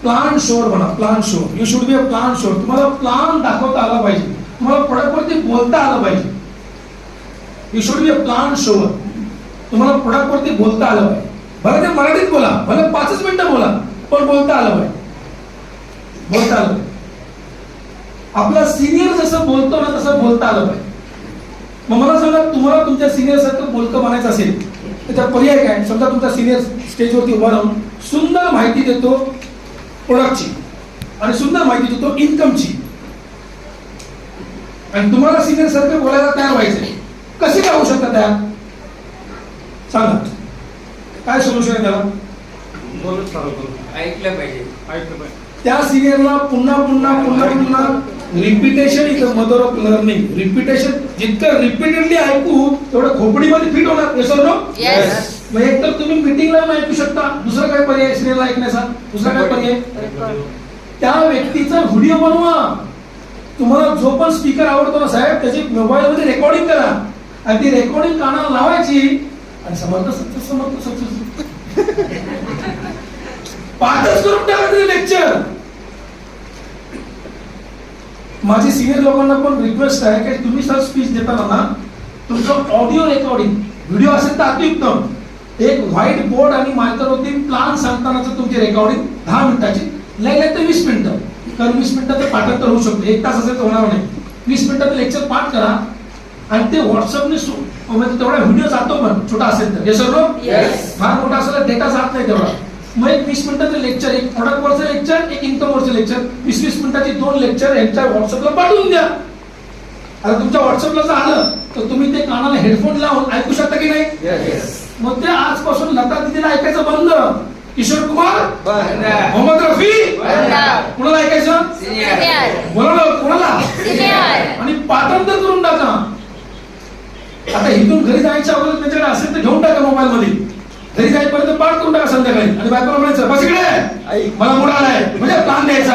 प्लान शोर बना. Plan shore. You should be a plan shore. तुम्हाला प्लान दाखवता आला पाहिजे, तुम्हाला प्रोडक्ट वरती बोलता आलं पाहिजे. You should be a plan shore. तुम्हाला प्रोडक्ट वरती बोलता आलं पाहिजे. भले ते मराठीत बोला, भले 5 मिनिटं बोला, पण बोलता आलं पाहिजे. बोलता आलं पाहिजे. आपला सिनियर जसं बोलतो ना तसं बोलता आलं पाहिजे. मग मला सांगा, तुम्हाला तुमच्या सिनियर सारखं बोलतं बनायचं असेल तर त्याचा पर्याय काय? समजा तुमचा सिनियर स्टेजवरती उभा राहून सुंदर माहिती देतो प्रोडक्टची आणि सुंदर माहिती देतो इन्कमची, आणि तुम्हाला सिनियर सारखं बोलायला तयार व्हायचंय. कसे काय होऊ शकतात तयार? सांगा, काय सोल्युशन आहे त्याला? बोलत चालवतो. ऐकलं पाहिजे. ऐकलं पाहिजे. त्या सिनियरला पुन्हा पुन्हा पुन्हा पुन्हा repetition is the mother of learning. Repetition जितकं रिपीटेडली ऐकू तेवढं खोपडीमध्ये फिट होणार. Yes or no? येस. मग एक तर तुम्ही मीटिंगला ऐकू शकता, दुसरा काय पर्याय सिनियरला ऐकण्याचा? दुसरा काय पर्याय? त्या व्यक्तीचा व्हिडिओ बनवा. तुम्हाला जो पण स्पीकर आवडतो ना साहेब, त्याची मोबाईल मध्ये रेकॉर्डिंग करा आणि ती रेकॉर्डिंग कानाला लावायची आणि समर्थ पाठच करून टाकायचं लेक्चर. माझी सिनियर लोकांना पण रिक्वेस्ट आहे की तुम्ही सर स्पीच देताना ना तुमचं ऑडिओ रेकॉर्डिंग, व्हिडिओ असेल तर अतिउत्तम, एक व्हाईट बोर्ड आणि मायक्रवरती प्लान सांगतानाचं तुमची रेकॉर्डिंग 10 मिनिटाची, लय तर 20 मिनिटं, कारण 20 मिनिटाचं पाठांतर होऊ शकतो. 1 तास असेल तर होणार नाही. 20 मिनिटाचं लेक्चर पाठ करा आणि ते व्हॉट्सअपने म्हणजे तेवढा व्हिडिओ जातो पण छोटा असेल तर. हे सर्व फार मोठा असेल तर डेटा जात नाही तेवढा. मग एक 20 मिनिटाचं लेक्चर, एक प्रोडक्ट वरचं लेक्चर, एक इन्कम वरचं लेक्चर, 20-20 मिनिटाची 2 लेक्चर यांच्या व्हॉट्सअपला पाठवून द्या. आता तुमच्या व्हॉट्सअपला जर आलं तर तुम्ही ते कानाला हेडफोन लावून ऐकू शकता की नाही? मग ते आजपासून लता दिदीला ऐकायचं बंद, किशोर कुमार, मोहम्मद रफी, कुणाला ऐकायचं? सिनियर. बोला ना, कुणाला? सिनियर. आणि पाठांतर करून टाका. आता इथून घरी जायच्या अगोदर त्याच्याकडे असेल तर घेऊन टाका मोबाईल मध्ये. घरी जाईपर्यंत पाठ करून टाका संध्याकाळी आणि बायकोला म्हणायचं बस इकडे मला मूड आलाय, म्हणजे प्लान द्यायचा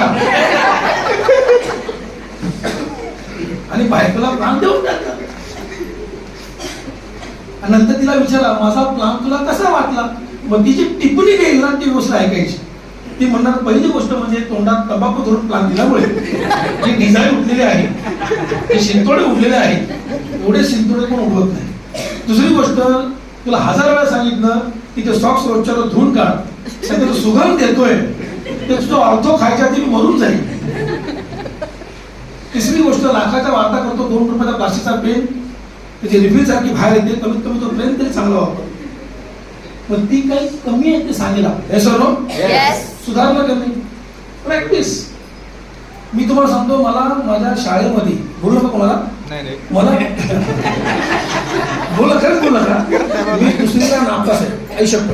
आणि बायकोला प्लान देऊन टाका. आणि नंतर तिला विचारा माझा प्लान तुला कसा वाटला. मग ती जी टिप्पणी देईल ना ती गोष्ट ऐकायची. ती म्हणणार पहिली गोष्ट म्हणजे तोंडात तंबाखू धरून प्लान दिल्यामुळे जे डिझाईन उठलेले आहे, ते शिंतोडे उठलेले आहेत, एवढे शिंतोडे पण उठवत नाही. दुसरी गोष्ट, तुला 1000 वेळा सांगितलं की ते सॉक्स रोजच्या रोज धुवून काढ, त्याचा सुगंध देतोय, ते तुझं ऑर्थो खायच्या आधी मरून जाईल. तिसरी गोष्ट, लाखाचा वार्ता करतो 2 रुपयाचा प्लास्टिकचा पेन, त्याची रिफिल सारखी बाहेर येते, कमीत कमी तो पेन तरी चांगला वापर. पण ती काही कमी आहे ते सांगेल. हे सर नो सुधारणा करणे, प्रॅक्टिस. मी तुम्हाला सांगतो, मला माझ्या शाळेमध्ये बोलू नका कोणाला, मला बोला खरंच बोला का, मी दुसरीला नापास आहे. आई शब्द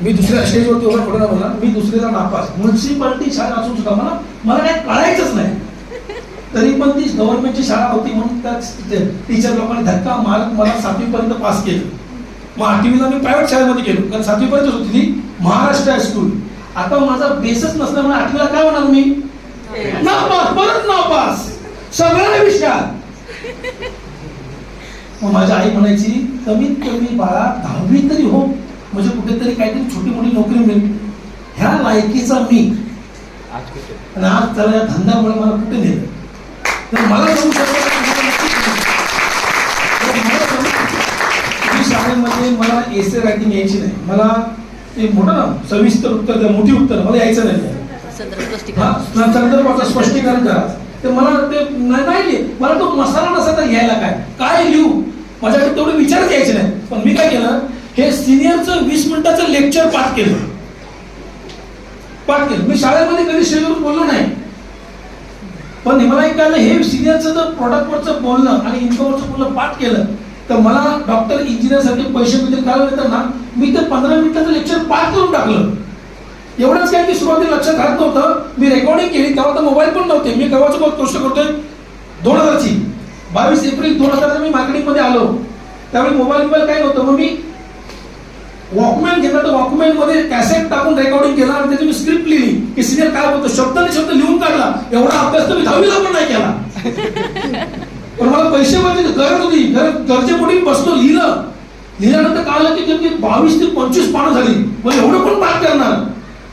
मी दुसऱ्या स्टेजवरती उभा पडला बोला, मी दुसरीला नापास. म्युन्सिपालिटी शाळा असून सुद्धा मला काय कळायचंच नाही. तरी पण ती गव्हर्नमेंटची शाळा होती म्हणून त्या टीचर लोकांनी धक्का मारत मला 7वी पर्यंत पास केलं. मग 8वीला मी प्रायव्हेट शाळेमध्ये गेलो, कारण 7वी पर्यंत होती ती महाराष्ट्र हायस्कूल. आता माझा बेसच नसल्यामुळे 8वीला काय होणार मी? नापास, परत नापास, सगळ्या विषयात. मग माझी आई म्हणायची कमीत कमी बाळा 10वी तरी हो, म्हणजे कुठेतरी काहीतरी छोटी मोठी नोकरी मिळेल. ह्या लायकीचा मी, आणि आज त्याला या धंद्यामुळे मला कुठे नेलं. तर मला सांगू शाळेमध्ये मला एसे रायटिंग यायची नाही. मला ते मोठं ना सविस्तर उत्तर द्या, मोठी उत्तर मला यायचं नाही. संदर्भाचं स्पष्टीकरण करा, ते मला ते नाही. मला तो मसाला नसा तर घ्यायला काय लिहू, माझ्याकडे तेवढे विचारच यायचे नाही. पण मी काय केलं, हे सिनियरचं 20 मिनिटाचं लेक्चर पाठ केलं. मी शाळेमध्ये कधी स्टेजवर बोललो नाही, पण मला एक कळलं, हे सिनियरचं जर प्रॉडक्टवरचं बोलणं आणि इन्कमवरचं बोलणं पाठ केलं तर मला डॉक्टर इंजिनियर साठी पैसे मिळतील. कारण ना मी ते 15 मिनिटाचं लेक्चर पाठ करून टाकलं. एवढंच काय की सुरुवातीला लक्षात राहत नव्हतं. मी रेकॉर्डिंग केली तेव्हा तर मोबाईल पण नव्हते. मी केव्हाची गोष्ट करतोय 2000ची 22 एप्रिल 2000 मी मार्केटिंग मध्ये आलो. त्यावेळी मोबाईल काही नव्हतं. मग मी वॉकमॅन घेतला तर वॉकमॅन मध्ये कॅसेट टाकून रेकॉर्डिंग केला आणि त्याची मी स्क्रिप्ट लिहिली की सिनियर काय बोलतो, शब्दाने शब्द लिहून काढला. एवढा अभ्यास तर मी 10वीला पण नाही केला. पण मला पैसे पाहिजे गरज होती. गरजेपोटी बसलो, लिहिल्यानंतर कळलं की त्यांनी 22 ते 25 पानं झाली. मग एवढं पण पाठ करणार.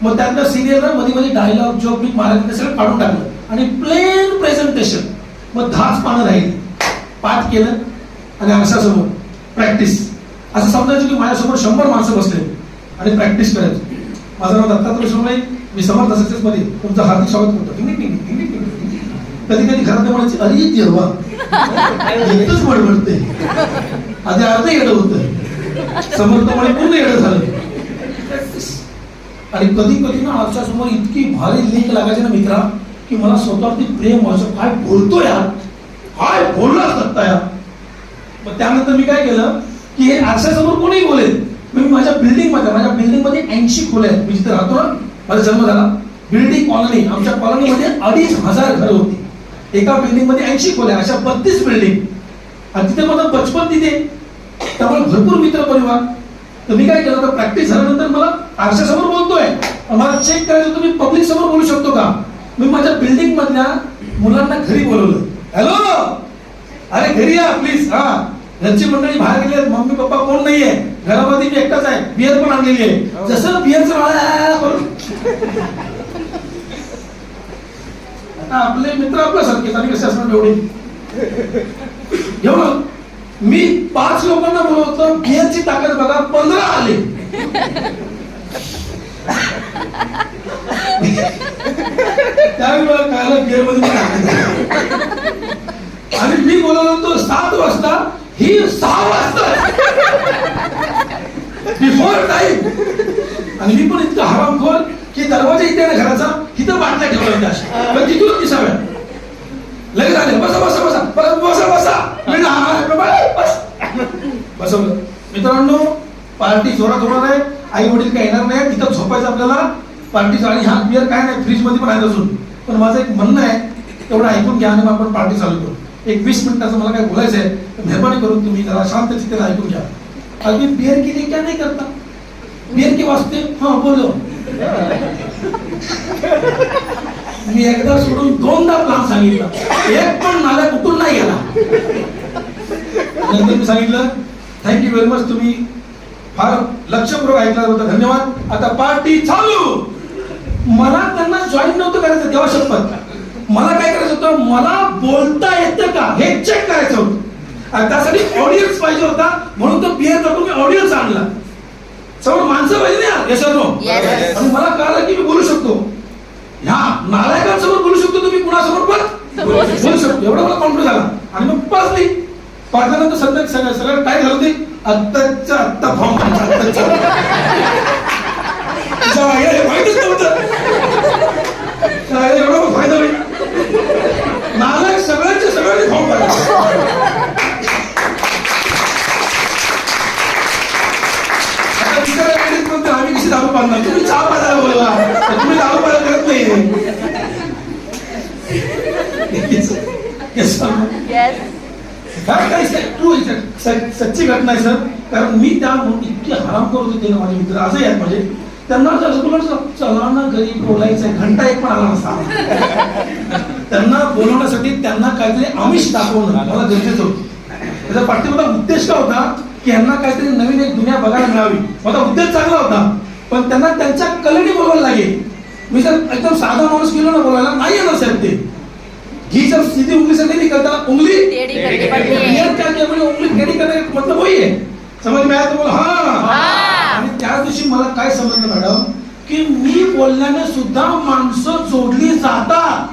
मग त्यातल्या सिनियरला मध्ये डायलॉग जोक बिक मारायचं सगळं काढून टाकलं आणि प्लेन प्रेझेंटेशन. मग 10च पानं राहिली. पाठ केलं आणि आरशासमोर प्रॅक्टिस. असं समजायचं की माझ्यासमोर 100 माणसं बसले आणि प्रॅक्टिस करायची. माझं नाव दत्तात्रय सोनवणे, मी समर्थ सक्सेस मध्ये तुमचं हार्दिक स्वागत करतो. कधी कधी घरात म्हणायची अरे देवा इतकंच बडबडते. आधी अर्ध येडं होतं, समर्थपणे पूर्ण येडं झालं. आणि कधी कधी ना आरशासमोर इतकी भारी लिंक लागायची ना मित्रा की मला स्वतःवरती प्रेम व्हायचं. काय बोलतो यार, काय बोलला दत्ता यार. मग त्यानंतर मी काय केलं की हे आरशासमोर कोणीही बोलेल. मी माझ्या बिल्डिंग मध्ये 80 खोल्या आहेत. मी जिथे राहतो ना, माझा जन्म झाला बिल्डिंग कॉलनी. आमच्या कॉलनीमध्ये 2500 घरं होती. एका बिल्डिंग मध्ये 80 खोल्या, अशा 32 बिल्डिंग. आणि तिथे माझं बचपन तिथे, त्यामुळे भरपूर मित्र परिवार. तर मी काय केलं, तर प्रॅक्टिस झाल्यानंतर मला आरशासमोर बोलतोय, मला चेक करायचं होतं मी पब्लिक समोर बोलू शकतो का. मी माझ्या बिल्डिंग मधल्या मुलांना घरी बोलवलं. हॅलो, अरे घरी या प्लीज. हा, घरची मंडळी बाहेर गेली, मम्मी पप्पा कोण नाहीये, घरामध्ये मी एकटाच आहे. बियर पण आणलेली आहे. जसं बियरचं आपले मित्र आपल्यासारखे आणि कसे असणार एवढे एवढं. मी 5 लोकांना बोलवतो. बियरची ताकद बघा, 15 आले. त्यावेळी मला कळलं बियर मध्ये आणि मी बोलवलो होतो 7 वाजता, ही 6 वाजता बिफोर टाइम. आणि मी पण इतकं हरामखोर की दरवाजा इथे ना घराचा, तिथं बाटल्या ठेवल्या होत्या. पण तिथून 30 वेळा लगेच आले, बसा बसा बसा बसा बसा. बसवलं. मित्रांनो, पार्टी जोरात होणार आहे. आई वडील काय येणार नाही, तिथं झोपायचं आपल्याला. पार्टी आणि हा बियर काय नाही, फ्रीज मध्ये पण आहे अजून. पण माझं एक म्हणणं आहे, तेवढं ऐकून घ्या आणि मग आपण पार्टी चालू करू. एक 20 मिनिटाचं मला काय बोलायचं आहे, मेहरबानी करून तुम्ही जरा शांत चित्तेने ऐकून घ्या. अगदी बियर के लिए क्या नहीं करता, बियर के वास्ते हाँ बोलो. मी एकदा सोडून 2दा प्लान सांगितलं, एक पण नाला कुठून नाही गेला. नंतर मी सांगितलं थँक्यू व्हेरी मच, तुम्ही फार लक्षपूर्वक ऐकल्याबद्दल धन्यवाद. आता पार्टी चालू. मला त्यांना जॉईन नव्हतं करायचं, देवा शपथ. मला काय करायचं होतं, मला बोलता येतं का हे चेक करायचं होतं. आणि त्यासाठी ऑडियन्स पाहिजे होता, म्हणून तो बियर टाकून मी ऑडियन्स आणला. समोर माणसं पाहिजे ना, यशवंत. आणि मला कळलं की मी बोलू शकतो. ह्या नालायकांसमोर बोलू शकतो, तुम्ही कुणासमोर पण बोलू शकतो. एवढा मला कॉन्फिडन्स आला. आणि मग पाचली पाडल्यानंतर सगळं काय झालं ते आत्ताच्या आत्ता फॉर्म माहितीच नव्हतं. एवढा फायदा होईल. नालायक सगळ्यांचे सगळ्यांनी फॉर्म भरला. आम्ही कशी दारू पाजणार, तुम्ही चहा पाजायला बोलला, तुम्ही दारू पाजायला करत नाही. ट्रू सच्ची घटना आहे सर. कारण मी त्या इतके हरामखोर होते ना माझे मित्र, असं आहेत म्हणजे. त्यांना चला ना घरी बोलायचंय, घंटा एक पण आला नसता. त्यांना बोलवण्यासाठी त्यांना काहीतरी आमिष दाखवणं मला गरजेचं होतं. त्याचा पाठीमागचा उद्देश काय होता की यांना काहीतरी नवीन एक दुनिया बघायला मिळावी. माझा उद्देश चांगला होता, पण त्यांना त्यांच्या कलेने बोलवायला लागेल. मी जर एकदम साधा माणूस गेलो ना बोलायला, नाही येणार साहेब ते. ही जब सीधी उंगली से नहीं निकलता, उंगली टेढ़ी करनी पड़ती है. उंगली टेढ़ी करने का मतलब वही है. समझ में आया तो बोला हाँ. आणि त्या दिवशी मला काय समजलं मॅडम, की मी बोलण्याने सुद्धा माणसं जोडली जातात.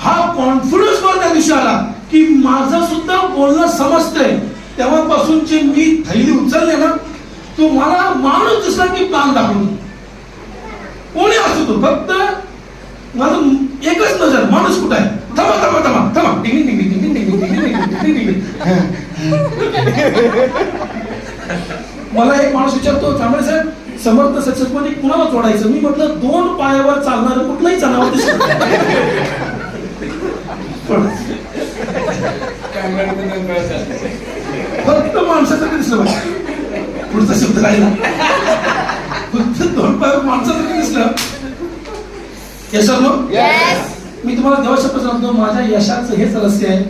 हा कॉन्फिडन्स मला त्या दिवशी आला की माझं सुद्धा बोलणं समजतंय. तेव्हापासूनची मी थैली उचलले ना, तो मला माणूस दिसला की प्लान दाखवतो. कोणी असतो तो, फक्त माझं एकच नजर, माणूस कुठं आहे, थांबा थांबा थांबा थांबा, टिंग टिंग टिंग टिंग टिंग टिंग टिंग टिंग. मला एक माणूस विचारतो, चांबळे समर्थ सक्सेसमध्ये कुणाला जोडायचं? मी म्हटलं 2 पायावर चालणारं कुठलंही जनावर दिसलं फक्त माणसासारखं दिसलं पाहिजे. पुढचा शब्द राहिला, फक्त 2 पायावर माणसासारखं दिसलं. Yes or no? Yes. मी तुम्हाला देवा शपथ सांगतो, माझ्या यशाचं हेच रहस्य आहे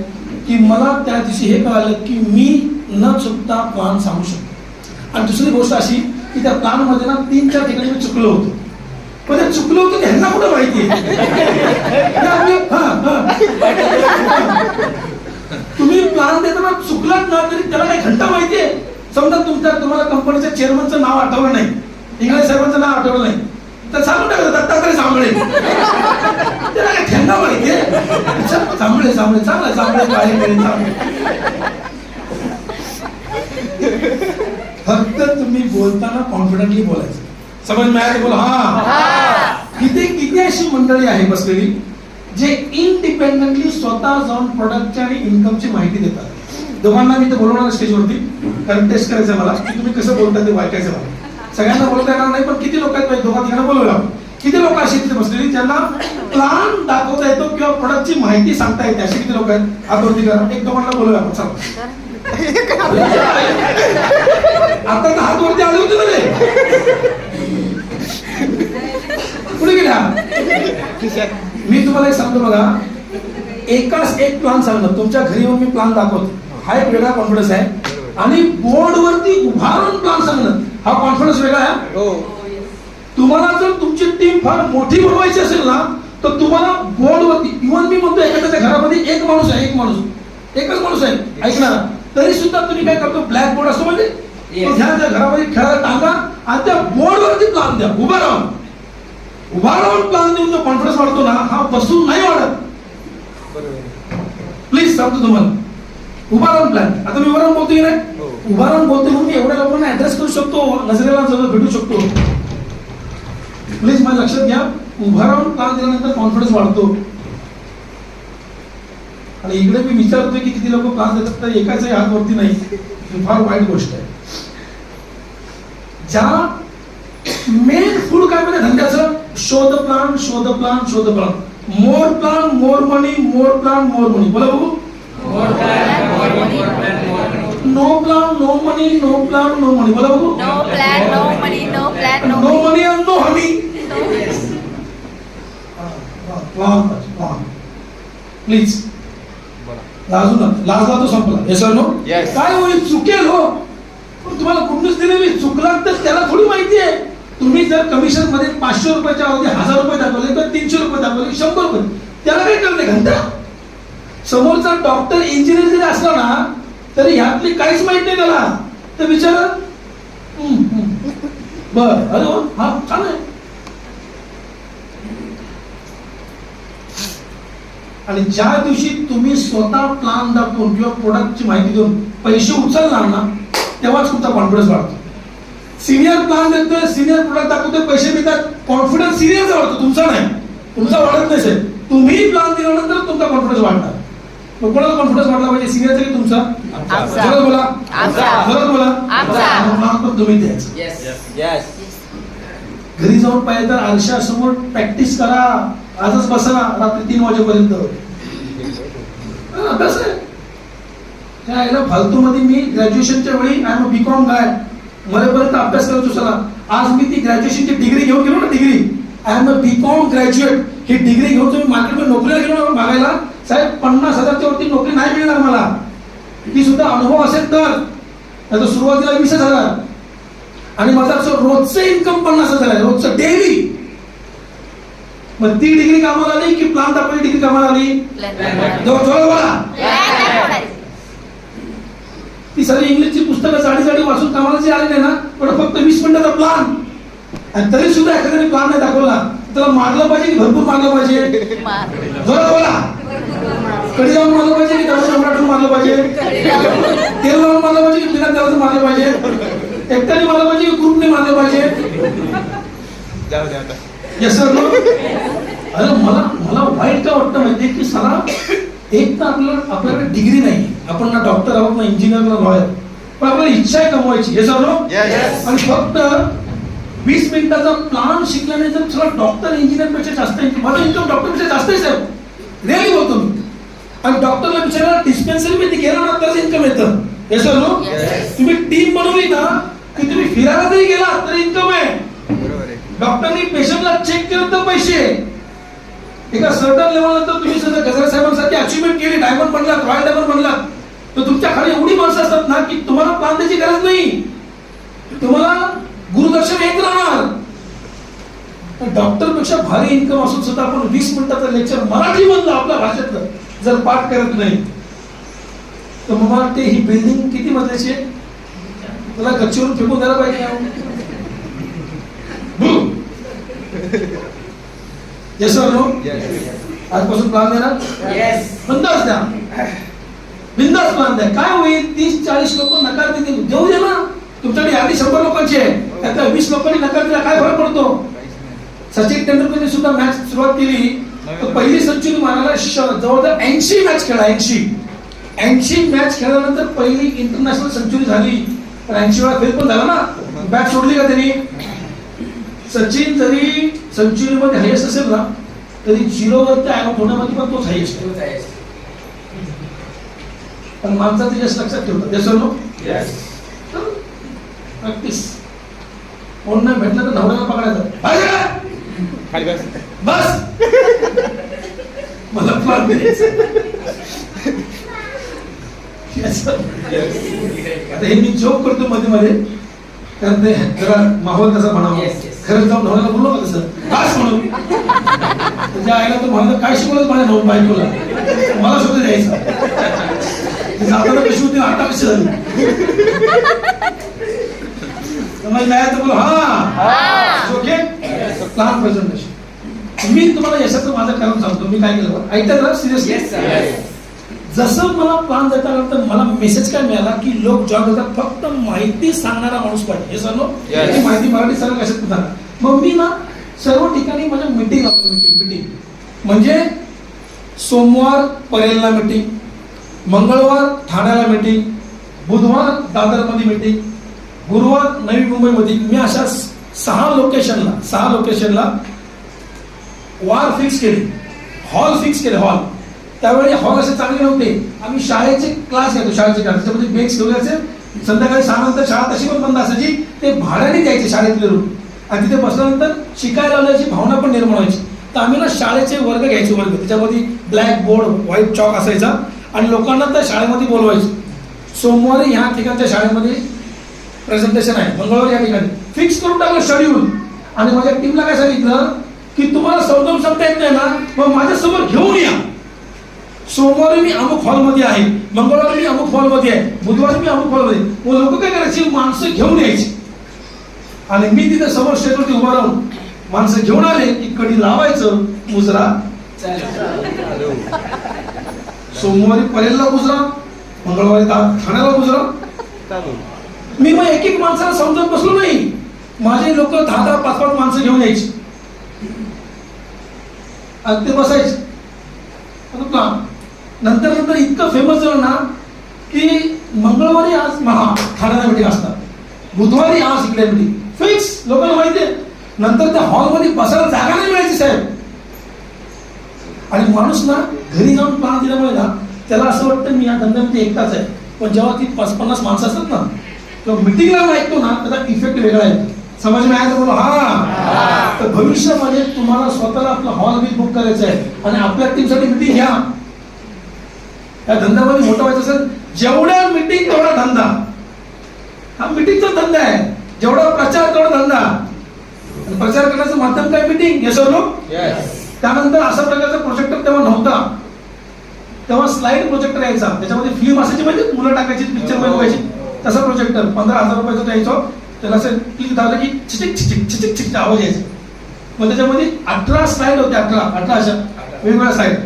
की मला त्या दिवशी हे कळालं की मी न चुकता प्लॅन सांगू शकतो. आणि दुसरी गोष्ट अशी की त्या प्लॅन मध्ये ना 3-4 ठिकाणी मी चुकलो होतो. पण ते चुकलो होतो ह्यांना कुठं माहिती तुम्ही प्लॅन देताना चुकलात ना तरी त्याला काही घंटा माहितीये. समजा तुम्हाला कंपनीच्या चेअरमनचं नाव आठवलं नाही, इंग्रज साहेबांचं नाव आठवलं नाही, तर सांगून टाकलं दत्तात्रय सांभळे. त्याला काय ठेंगा माहितीये? सांभळे चांगलं सांभळे काय फक्त तुम्ही बोलताना कॉन्फिडेंटली बोलायचं. समज मिळाले बोला हा. किती अशी मंडळी आहे बसलेली जे इंडिपेंडेंटली स्वतः जाऊन प्रोडक्टची आणि इन्कमची माहिती देतात. दोघांना मी तर बोलवणार स्टेजवरती, कारण टेस्ट करायचं मला की तुम्ही कसं बोलता ते वाचायचं मला. सगळ्यांना बोलता येणार नाही, पण किती लोक आहेत दोघा तिघांना बोलवलं. किती लोक अशी तिथे बसलेली ज्यांना प्लॅन दाखवता येतो किंवा प्रोडक्टची माहिती सांगता येते? अशी किती लोक आहेत? हातवरती करा. एक दोघांना बोलवूया आपण. चला आता तर हातवरती आले होते ना रे, पुढे गेल्या. मी तुम्हाला एक सांगतो बघा, एकाच एक प्लॅन सांगणं, तुमच्या घरी येऊन मी प्लॅन दाखवतो, हा एक वेगळा कॉन्फिडन्स आहे. आणि बोर्डवरती उभा राहून प्लॅन सांगणं, हा कॉन्फिडन्स वेगळा आहे. तुम्हाला जर तुमची टीम फार मोठी बनवायची असेल ना, तर तुम्हाला बोर्डवरती, इव्हन मी म्हणतो एखाद्या घरामध्ये एक माणूस आहे, एकच माणूस आहे ऐकणार, तरी सुद्धा तुम्ही काय करतो, ब्लॅक बोर्ड असतो म्हणजे त्या घरामध्ये खेळायला टांगा आणि त्या बोर्डवरती प्लॅन द्या. उभा राहून प्लॅन देऊन जो कॉन्फिडन्स वाढतो ना, हा बसून नाही वाढत. प्लीज सांगतो तुम्हाला, उभा राहून प्लॅन. आता मी उभा राहून बोलतो की नाही, उभा राहून बोलतो म्हणून मी एवढ्या लोकांना ऍड्रेस करू शकतो, नजरेला जवळ भेटू शकतो. प्लीज माझ्या लक्षात घ्या, उभा राहून प्लॅन दिल्यानंतर कॉन्फिडन्स वाढतो. आणि इकडे मी विचारतोय की किती लोक प्लॅन देतात, तर एकाचाही हात वरती नाही. ही फार वाईट गोष्ट आहे. ज्या मेन फूड काय म्हणजे धंद्याचं, शोध plan. More plan more money, more plan more money. बोला बघू. No plan no money, no plan no money. बोला बघू. No plan, no money, no plan, no no money. Money आणि नो हनी. प्लीज लाजला तो संपला. येस और no? काय होईल, चुकेल हो, पण तुम्हाला गुडन्यूज दिली मी, चुकला तर त्याला थोडी माहिती आहे. तुम्ही जर कमिशन मध्ये 500 रुपयाच्या ऐवजी 1000 रुपये दाखवले तर 300 रुपये दाखवले, 100 रुपये, त्याला काही कळले घंटा. समोरचा डॉक्टर इंजिनियर जरी असला ना, तरी ह्यातली काहीच माहित नाही त्याला, तर विचार बर, अरे हा छान आहे. आणि ज्या दिवशी तुम्ही स्वतः प्लॅन दाखवून किंवा प्रोडक्टची माहिती देऊन पैसे उचलणार ना, तेव्हाच तुमचा कॉन्फिडन्स वाढतो. सिनियर प्लॅन देतोय, सिनियर प्रोडक्ट दाखवतोय, पैसे मिळतात, कॉन्फिडन्स सिनियरचा वाढतो, तुमचा नाही. तुमचा वाढत नाही साहेब. तुम्ही प्लॅन दिल्यानंतर तुमचा कॉन्फिडन्स वाढणार. मग कोणाला कॉन्फिडन्स वाढला पाहिजे, सिनियरचा की तुमचा? जोरात बोला, जोरात बोला. प्लॅन पण तुम्ही द्यायचं. घरी जाऊन पाहिजे तर आरशासमोर प्रॅक्टिस करा. आजच बसा रात्री 3 वाजेपर्यंत. अभ्यास आहे. त्या फालतू मध्ये मी ग्रॅज्युएशनच्या वेळी आय एम बीकॉम गाय, मरेपर्यंत अभ्यास करायचो. चला आज मी ती ग्रॅज्युएशनची डिग्री घेऊन गेलो ना, degree I am BCom graduate. ही डिग्री घेऊन तुम्ही मार्केटमध्ये नोकरीला गेलो ना मागायला, साहेब 50,000च्या वरती नोकरी नाही मिळणार मला. ती सुद्धा अनुभव असेल तर सुरुवातीला 20,000 आणि माझा रोजचं इन्कम 50,000 आहे, रोजचं डेली. मग ती डिग्री कामाला आली की प्लॅन दाखवली डिग्री कामाला आली? ती सगळी इंग्लिशची पुस्तकं जाडी वाचून कामाला जी आली नाही ना, पण फक्त 20 मिनिटाचा प्लॅन, आणि तरी सुद्धा एखाद्याने प्लॅन नाही दाखवला, त्याला मारलं पाहिजे की भरपूर मारलं पाहिजे? बोला. कडी जाऊन मारलं पाहिजे की दरवाजा उघडाटून मारलं पाहिजे? तेल लावून मारलं पाहिजे की बिना तेलाचं मारलं पाहिजे? एकट्याने मारलं पाहिजे की ग्रुपने मारलं पाहिजे? Yes sir. अरे मला वाईट काय वाटतं माहितीये की सरा, एक तर आपल्याकडे डिग्री नाही, आपण ना डॉक्टर आहोत ना इंजिनियर ना लॉयर, पण आपल्याला इच्छा आहे कमवायची. हे सर नो? आणि फक्त 20 मिनिटाचा प्लान शिकल्याने जर तुला डॉक्टर इंजिनियर पेक्षा जास्त इन्कम, माझं इन्कम डॉक्टरपेक्षा जास्त आहे साहेब, रिअली बोलतो मी. आणि डॉक्टरला विचारायला डिस्पेन्सरी मध्ये गेला ना तरच इन्कम येतं. हे सर नो, तुम्ही टीम बनवली ना की तुम्ही फिरायला जरी गेला तरी इन्कम आहे. बरोबर आहे. डॉक्टरनी पेशंटला चेक केलं तर पैसे. एका सर्टन लेवल नंतर तुम्ही जर गजरा साहेबांसाठी अचिव्हमेंट केली, डायमंड बनलात, रॉयल डायमंड बनलात, तर तुमच्या खाली एवढी माणसं असतात ना की तुम्हाला प्लान द्यायची गरज नाही, तुम्हाला गुरुदर्शन येत राहणार. डॉक्टर पेक्षा भारी इन्कम असून सुद्धा आपण 20 मिनिटाचं लेक्चर मराठी मधलं आपल्या भाषेतलं जर पाठ करत नाही तर मला वाटते ही बिल्डिंग किती मजल्याची आहे, तुला गच्चीवरून फेकून द्यायला पाहिजे. येस सर नो, आजपासून प्लान देणार, बिंदास द्या, बिंदास प्लान द्या. काय होईल, 30-40 लोक नकार देतील, देऊ दे ना. तुमच्याकडे यादी 100 लोकांची आहे, त्यातल्या 20 लोकांनी नकार दिला, काय फरक पडतो. सचिन तेंडुलकरने सुद्धा मॅच सुरुवात केली तर पहिली सेंचुरी मारायला जवळजवळ 80 मॅच खेळा, 80 मॅच खेळल्यानंतर पहिली इंटरनॅशनल सेंचुरी झाली. 80 वेळा फेल पण झाला ना, बॅट सोडली का त्यांनी. सचिन जरी सेंचुरी मध्ये हायेस्ट असेल ना तरी 0 वरती आउट होण्यामध्ये पण तोच हायेस्ट. पण माणसाचं यश लक्षात ठेवतात. Yes no, practice. कोण नाही भेटलं तर नवऱ्याला पकडायचं, खाली बस. बस मला प्लान द्यायचं. आता हे मी जोक करतो मध्ये मध्ये, कारण ते जरा माहोल कसा म्हणावा. खरंच जाऊन नवऱ्याला बोललो का तसं बस म्हणून, त्याच्या आईला तो म्हणाला काय शिकवलं माझ्या नऊ बायकोला, मला सुद्धा द्यायचं. जाताना कशी होती, आता कशी झाली. बोल हा ओके, प्लान प्रेझेंटेशन. मी तुम्हाला यशाचं माझं कारण सांगतो. मी काय केलं ऐकतात ना सिरियसली. जसं मला प्लान देतानंतर मला मेसेज काय मिळाला की लोक जॉब देतात फक्त माहिती सांगणारा माणूस पाहिजे. हे सांगलो माहिती मराठी सर्व कशात होता. मग मी ना सर्व ठिकाणी माझ्या मीटिंग मीटिंग म्हणजे सोमवार परेलला मीटिंग, मंगळवार ठाण्याला मीटिंग, बुधवार दादरमध्ये मीटिंग, गुरुवार नवी मुंबईमध्ये. मी अशा 6 लोकेशनला वार फिक्स केले, हॉल फिक्स केले. हॉल त्यावेळी हॉल असे चांगले नव्हते. आम्ही शाळेचे क्लास घेतो, त्याच्यामध्ये बेक्स ठेवले. संध्याकाळी 6 नंतर शाळा तशी पण बंद असायची, ते भाड्याने द्यायचे शाळेतले रूम, आणि तिथे बसल्यानंतर शिकायला लावल्याची भावना पण निर्माण व्हायची. तर आम्ही ना शाळेचे वर्ग घ्यायचे, वर्ग त्याच्यामध्ये ब्लॅक बोर्ड व्हाईट चॉक असायचा आणि लोकांना त्या शाळेमध्ये बोलवायचं. सोमवारी ह्या ठिकाणच्या शाळेमध्ये प्रेझेंटेशन आहे, मंगळवारी या ठिकाणी फिक्स करून टाकलं शेड्यूल. आणि माझ्या टीमला काय सांगितलं की तुम्हाला समजावून सांगता येत नाही ना, मग माझ्यासमोर घेऊन या. सोमवारी मी अमुक हॉलमध्ये आहे, मंगळवारी मी अमुक हॉलमध्ये आहे, बुधवारी मी अमुक हॉलमध्ये. मग लोक काय करायची, माणसं घेऊन यायची आणि मी तिथे समोर स्टेजवरती उभा राहून माणसं घेऊन आले की कडी लावायचं, मुजरा सोमवारी परेलला मुजरा, मंगळवारी ठाण्याला मुजरा. मी मग एक माणसाला समजत बसलो नाही. माझे लोक 10-10, 5-5 माणसं घेऊन यायची आणि ते बसायचे. नंतर इतकं फेमस झालं ना की मंगळवारी आज ठाण्याला मीटिंग असतात, बुधवारी आज इकडे मीटिंग फिक्स. लोकांना माहिती आहे. नंतर त्या हॉलमध्ये बसायला जागा नाही मिळायची साहेब. आणि माणूस ना घरी जाऊन प्लान दिल्यामुळे ना त्याला असं वाटतं मी या धंद्यामध्ये एकटाच आहे. पण जेव्हा ती 50-50 माणसं असतात ना तेव्हा मिटिंगला ऐकतो ना त्याचा इफेक्ट वेगळा आहे. समज मी आहे बोलो हा. तर भविष्यामध्ये तुम्हाला स्वतःला आपला हॉल बी बुक करायचं आहे आणि आपल्या टीमसाठी मिटिंग घ्या. या धंद्यामध्ये मोठा व्हायचं असेल, जेवढ्या मिटिंग तेवढा धंदा. हा मिटिंगचा धंदा आहे, जेवढा प्रचार तेवढा धंदा. प्रचार करण्याचं माध्यम काय, मिटिंग. Yes no. त्यानंतर अशा प्रकारचा प्रोजेक्टर तेव्हा नव्हता. तेव्हा स्लाइड प्रोजेक्टर यायचा, त्याच्यामध्ये फिल्म असायची, म्हणजे मुलं टाकायची, पिक्चर बनवायची. तसा प्रोजेक्टर 15,000 रुपयाचा द्यायचो. त्याला असं क्लिक झालं की चिचिक चिचिक चिचिक चिचिक आवाज यायचा. मग त्याच्यामध्ये 18 स्लाइड होते, 18 अशा वेगवेगळ्या स्लाइड.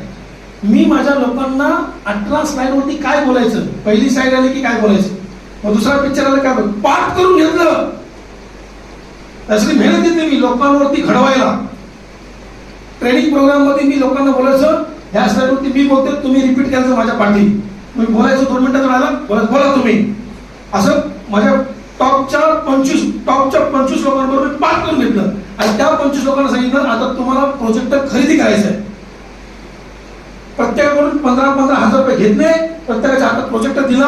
मी माझ्या लोकांना 18 स्लाइड वरती काय बोलायचं, पहिली स्लाइड आली की काय बोलायचं, मग दुसरा पिक्चर आला काय पाठ करून घेतलं. त्यासाठी मेहनत घेतली मी लोकांवरती घडवायला. ट्रेनिंग प्रोग्राम मध्ये मी लोकांना बोलायचं, ह्या स्लाइड वरती मी बोलते, तुम्ही रिपीट करायचं माझ्या पाठी. मी बोलायचो 2 मिनिटात राहिला बोला तुम्ही. असं माझ्या टॉपच्या 25 लोकांबरोबर मी पाठ करून घेतलं आणि त्या 25 लोकांना सांगितलं आता तुम्हाला प्रोजेक्टर खरेदी करायचं आहे. प्रत्येकाकडून 15,000 रुपये घेतले, प्रत्येकाच्या हातात प्रोजेक्टर दिला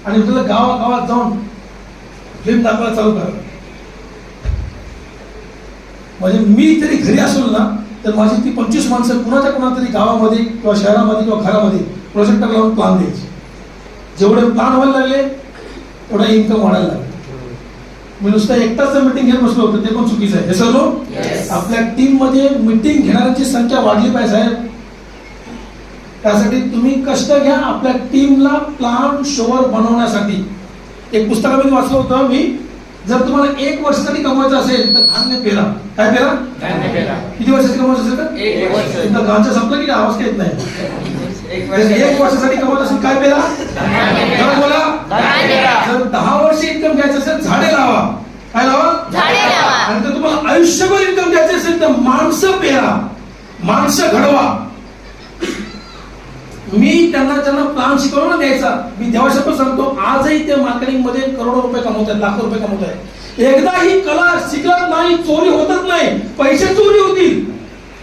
आणि म्हटलं गावागावात जाऊन फिल्म दाखवायला चालू करा. म्हणजे मी तरी घरी असेल ना तर माझी ती 25 माणसं कुणाच्या तरी गावामध्ये किंवा शहरामध्ये किंवा घरामध्ये प्रोजेक्टर लावून प्लान द्यायचे. जेवढे प्लान व्हायला लागले तेवढा इन्कम वाढायला लागला. मी नुसतं एकटाच मीटिंग घेत बसलो होतो ते पण चुकीचं आहे. हे सर्व आपल्या टीम मध्ये मीटिंग घेणाऱ्यांची संख्या वाढली पाहिजे साहेब. त्यासाठी तुम्ही कष्ट घ्या आपल्या टीमला प्लान शोअर बनवण्यासाठी. एक पुस्तकामध्ये वाचलं होतं मी, जर तुम्हाला 1 वर्षासाठी कमवायचं असेल तर धान्य पेरा. काय पेरा? किती वर्षासाठी कमवायचं असेल तर 1 वर्ष. गाणं संपलं की आवाज येत नाही. 1 वर्षासाठी कमवत असेल काय पेरा? बोला. जर 10 वर्ष इन्कम घ्यायचं असेल झाडे लावा. काय लावा? झाडे लावा. आणि जर तुम्हाला आयुष्यभर इन्कम घ्यायचं असेल तर माणसं पेरा, माणसं घडवा. मी त्यांना प्लान शिकवलं ना द्यायचा. मी देवाशपथ सांगतो आजही ते मार्केटिंग मध्ये करोडो रुपये कमवत आहेत, लाखो रुपये कमवत आहेत. एकदा ही कला शिकत नाही, चोरी होतच नाही. पैसे चोरी होतील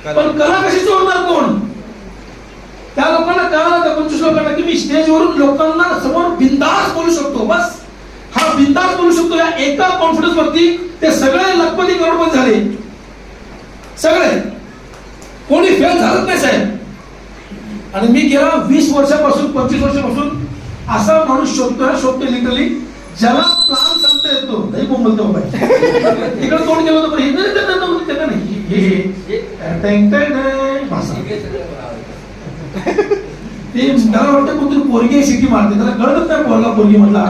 पण कला कशी चोरणार कोण? त्या लोकांना कळलं, त्या 25 लोकांना की मी स्टेजवरून लोकांना समोर बिंदास बोलू शकतो. बस हा बिंदास बोलू शकतो. या एका कॉन्फिडन्स वरती ते सगळे लखपती करोडपती झाले. सगळे कोणी फेल झालंच नाही साहेब. आणि मी गेला 20 वर्षापासून 25 वर्षापासून असा माणूस शोधतोय लिटरली ज्याला प्लान सांगता येतो. नाही कोण बोलतो बाबा तिकडे तोंड गेलो होतं त्यांना नाही ते मला वाटतं कोणतरी पोरगी शिटी मारते, त्याला कळतच नाही पोरगा पोरगी म्हटलं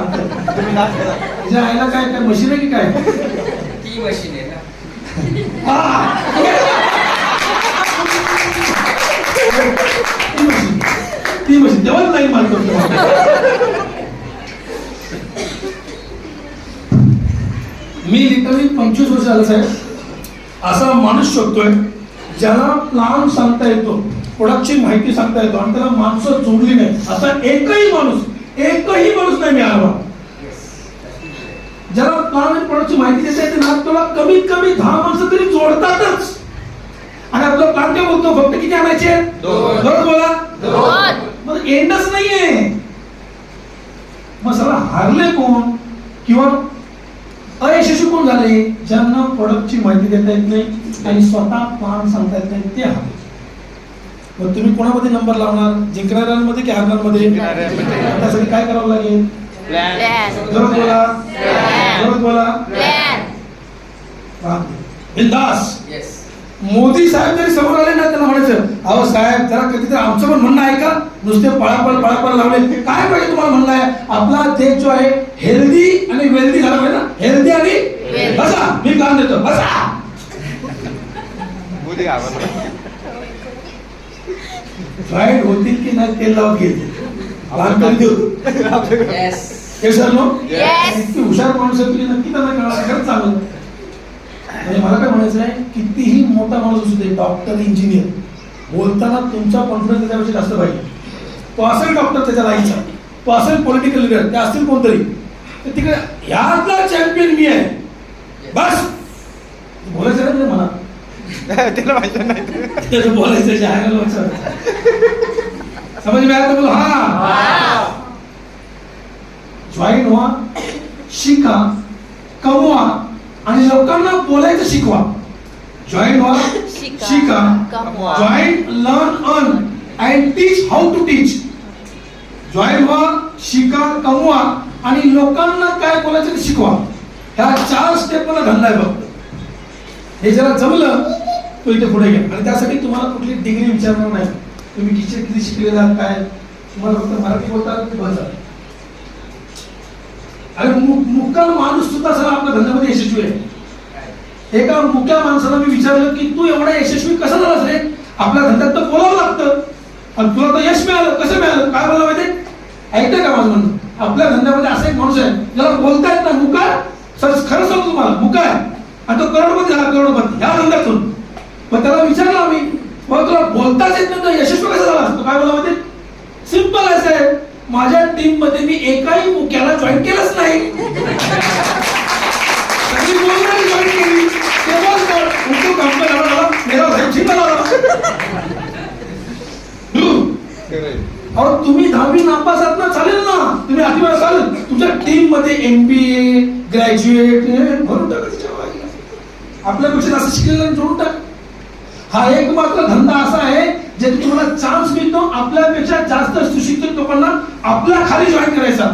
त्याच्या आईला काय काय मशीन आहे की काय? ती मशीन आहे ना. ती मशीन तेव्हाच नाही मारतो. मी लिटरली 25 वर्ष झालं साहेब असा माणूस शोधतोय ज्याला प्लान सांगता येतो, प्रोडक्टची माहिती सांगता येतो आणि त्याला माणसं जोडली नाही. असा एकही माणूस नाही मिळाला ज्याला प्लान आणि प्रोडक्टची माहिती देता येते ना. तुला कमीत कमी 10 माणसं तरी जोडतातच. आणि आपला प्लान काय बोलतो फक्त किती आणायचे? 2. बोला. 2. मग एंडच नाहीये. मग सगळं हारले कोण किंवा अयशस्वी कोण झाले? ज्यांना प्रोडक्टची माहिती देता येत नाही आणि स्वतः प्लान सांगता येत नाही ते हारले. मग तुम्ही कोणामध्ये नंबर लावणार? जिंकणाऱ्यांमध्ये की हारणाऱ्यांमध्ये? त्यासाठी काय करावं लागेल? जोरात बोला. बिंदास. मोदी साहेब जरी समोर आले ना त्यांना म्हणायचं अहो साहेब जरा कधीतरी आमचं पण म्हणणं आहे का? नुसते पळापळ लावले काय पाहिजे तुम्हाला म्हणणं आहे? आपला देश जो आहे हेल्दी आणि वेल्दी झाला पाहिजे ना. हेल्दी आणि बसा मी काम देतो बसा. फ्राईड होतील की नाही तेल लावत घेतील हुशार माणूस आहे तुझी नक्की त्यांना कळणार. खरंच चांगलं म्हणजे मला काय म्हणायचं आहे कितीही मोठा माणूस असू दे, डॉक्टर इंजिनियर, बोलताना तुमचा कॉन्फिडन्स त्याच्यापेक्षा जास्त पाहिजे. तो असेल डॉक्टर त्याच्या लाईनचा, तो असेल पॉलिटिकल लिडर, ते असतील कोणतरी तर तिकडे यातला चॅम्पियन मी आहे बस. बोलायचं नाही मला त्याला माहिती नाही त्याचं बोलायचं समज मी आता बोल. हा जॉईन व्हा, शिका, कमवा आणि लोकांना बोलायचं शिकवा. जॉईन व्हा, शिका, join, learn, earn and teach how to teach. Join व्हा, शिका, कमवा आणि लोकांना काय बोलायचं ते शिकवा. ह्या 4 स्टेप मला धंदा आहे फक्त. हे जरा जमलं तो इथे पुढे घ्या. आणि त्यासाठी तुम्हाला कुठली डिग्री विचारणार नाही. तुम्ही किती शिकलेला काय, तुम्हाला फक्त मराठी बोलता की बस. आणि मुक्का माणूस सुद्धा सगळं आपल्या धंद्यामध्ये यशस्वी आहे. एका मुक्या माणसाला मी विचारलं की तू एवढा यशस्वी कसा झालास रे? आपल्या धंद्यात तर बोलावं लागतं आणि तुला तर यश मिळालं. कसं मिळालं? काय बोलला माहिती? ऐकतंय का माझं म्हणणं? आपल्या धंद्यामध्ये असा एक माणूस आहे ज्याला बोलता येत नाही. मुका खरं सांगतो तुम्हाला, मुका आहे आणि तो करोडपती झाला, करोडपती ह्या धंद्यातून. मग त्याला विचारलं आम्ही मग तुला बोलताच येत नाही तर यशस्वी कसा झाला? तो काय बोलला माहिती? सिंपल आहे साहेब, माझ्या टीम मध्ये मी एकाही मुक्याला जॉईन केलंच नाही. अहो तुम्ही 10वी नापास आहात ना, चालेल ना, तुम्ही 8वी चालेल. तुमच्या टीम मध्ये MBA ग्रॅज्युएट भरून टाका त्याच्यावर. आपल्यापेक्षा जास्त शिकलेलं जोडून टाक. हा एक मात्र धंदा असा आहे जे तुम्हाला चान्स मिळतो आपल्यापेक्षा जास्त सुशिक्षित लोकांना आपल्या खाली जॉईन करायचा.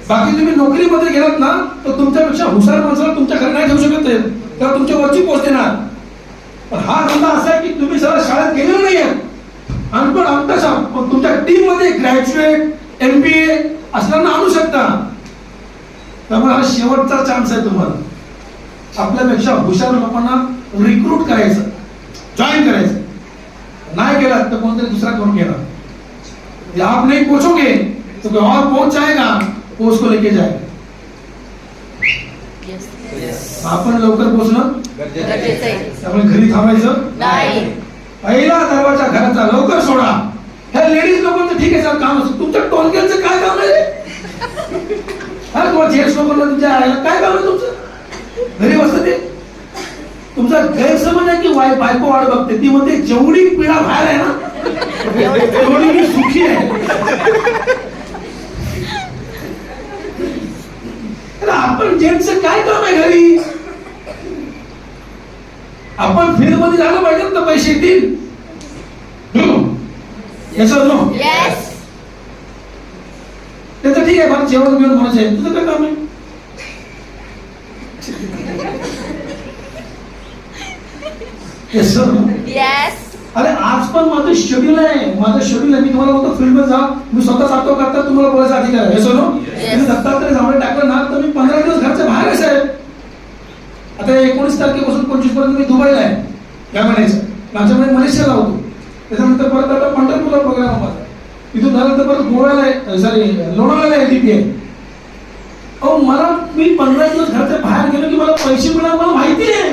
बाकी तुम्ही नोकरीमध्ये गेलात ना तर तुमच्यापेक्षा हुशार माणसाला तुमच्या घरी नाही ठेवू शकत नाही, तेव्हा तुमच्या वरची पोस्ट देणार. पण हा धंदा असा आहे की तुम्ही सगळं शाळेत गेलेलो नाहीये, अनपढ अंतशा, पण तुमच्या टीम मध्ये ग्रॅज्युएट MBA असल्यानं आणू शकता. त्यामुळे हा शेवटचा चान्स आहे तुम्हाला आपल्यापेक्षा हुशार लोकांना रिक्रूट करायचं, जॉईन करायचं. नाही केला तर कोणतरी दुसरा करून घेणार. आप नहीं पहुंचोगे तो कोई और पहुंच जाएगा, वो उसको लेके जाएगा. आपण लवकर पोहोचणं गरजेचं आहे. त्यामुळे घरी थांबायचं नाही. पहिला दरवाजा घराचा लवकर सोडा. ह्या लेडीज लोकांचं ठीक आहे सर काम असतं, तुमच्या टोनक्यांचं काय काम आहे? हा तुम्हाला जेंट्स लोकांना तुमच्या आईला काय काम आहे तुमचं? घरी बसतं ते. तुमचा गैरसमज आहे की बायको वाट बघते, ती म्हणते जेवढी पिढा बाहेर आहे ना तेवढी मी सुखी आहे. आपण जेंट्सचं काय काम आहे घरी? आपण फील्ड मध्ये झालं पाहिजे तर पैसे येतील. येस और नो? येस. त्याचं ठीक आहे, मला जेवण बिवण म्हणायचं आहे, तुझं काय काम आहे? येस और नो? येस. अरे आज पण माझं शेड्यूल आहे, मी तुम्हाला बोलतो फील्ड मध्ये जा, मी स्वतः जातो करता तुम्हाला बोलायचा अधिकार आहे. येस और नो? तुम्ही दत्तात्रय जांभळे टाकलं ना तर मी 15 दिवस घरच्या बाहेर आहे साहेब. आता 19 तारखेपासून 25 पर्यंत मी दुबईला आहे, काय म्हणायचं, मागच्या महिन्यात मलेशियाला होतो. त्याच्यानंतर परत आता पंढरपूरला प्रोग्राम आहे माझा. तिथून झाल्यानंतर परत गोव्याला आहे, सॉरी लोणावळ्याला आहे DP आहे. अहो मी 15 दिवस घरच्या बाहेर गेलो की मला पैसे मिळणार मला माहिती आहे.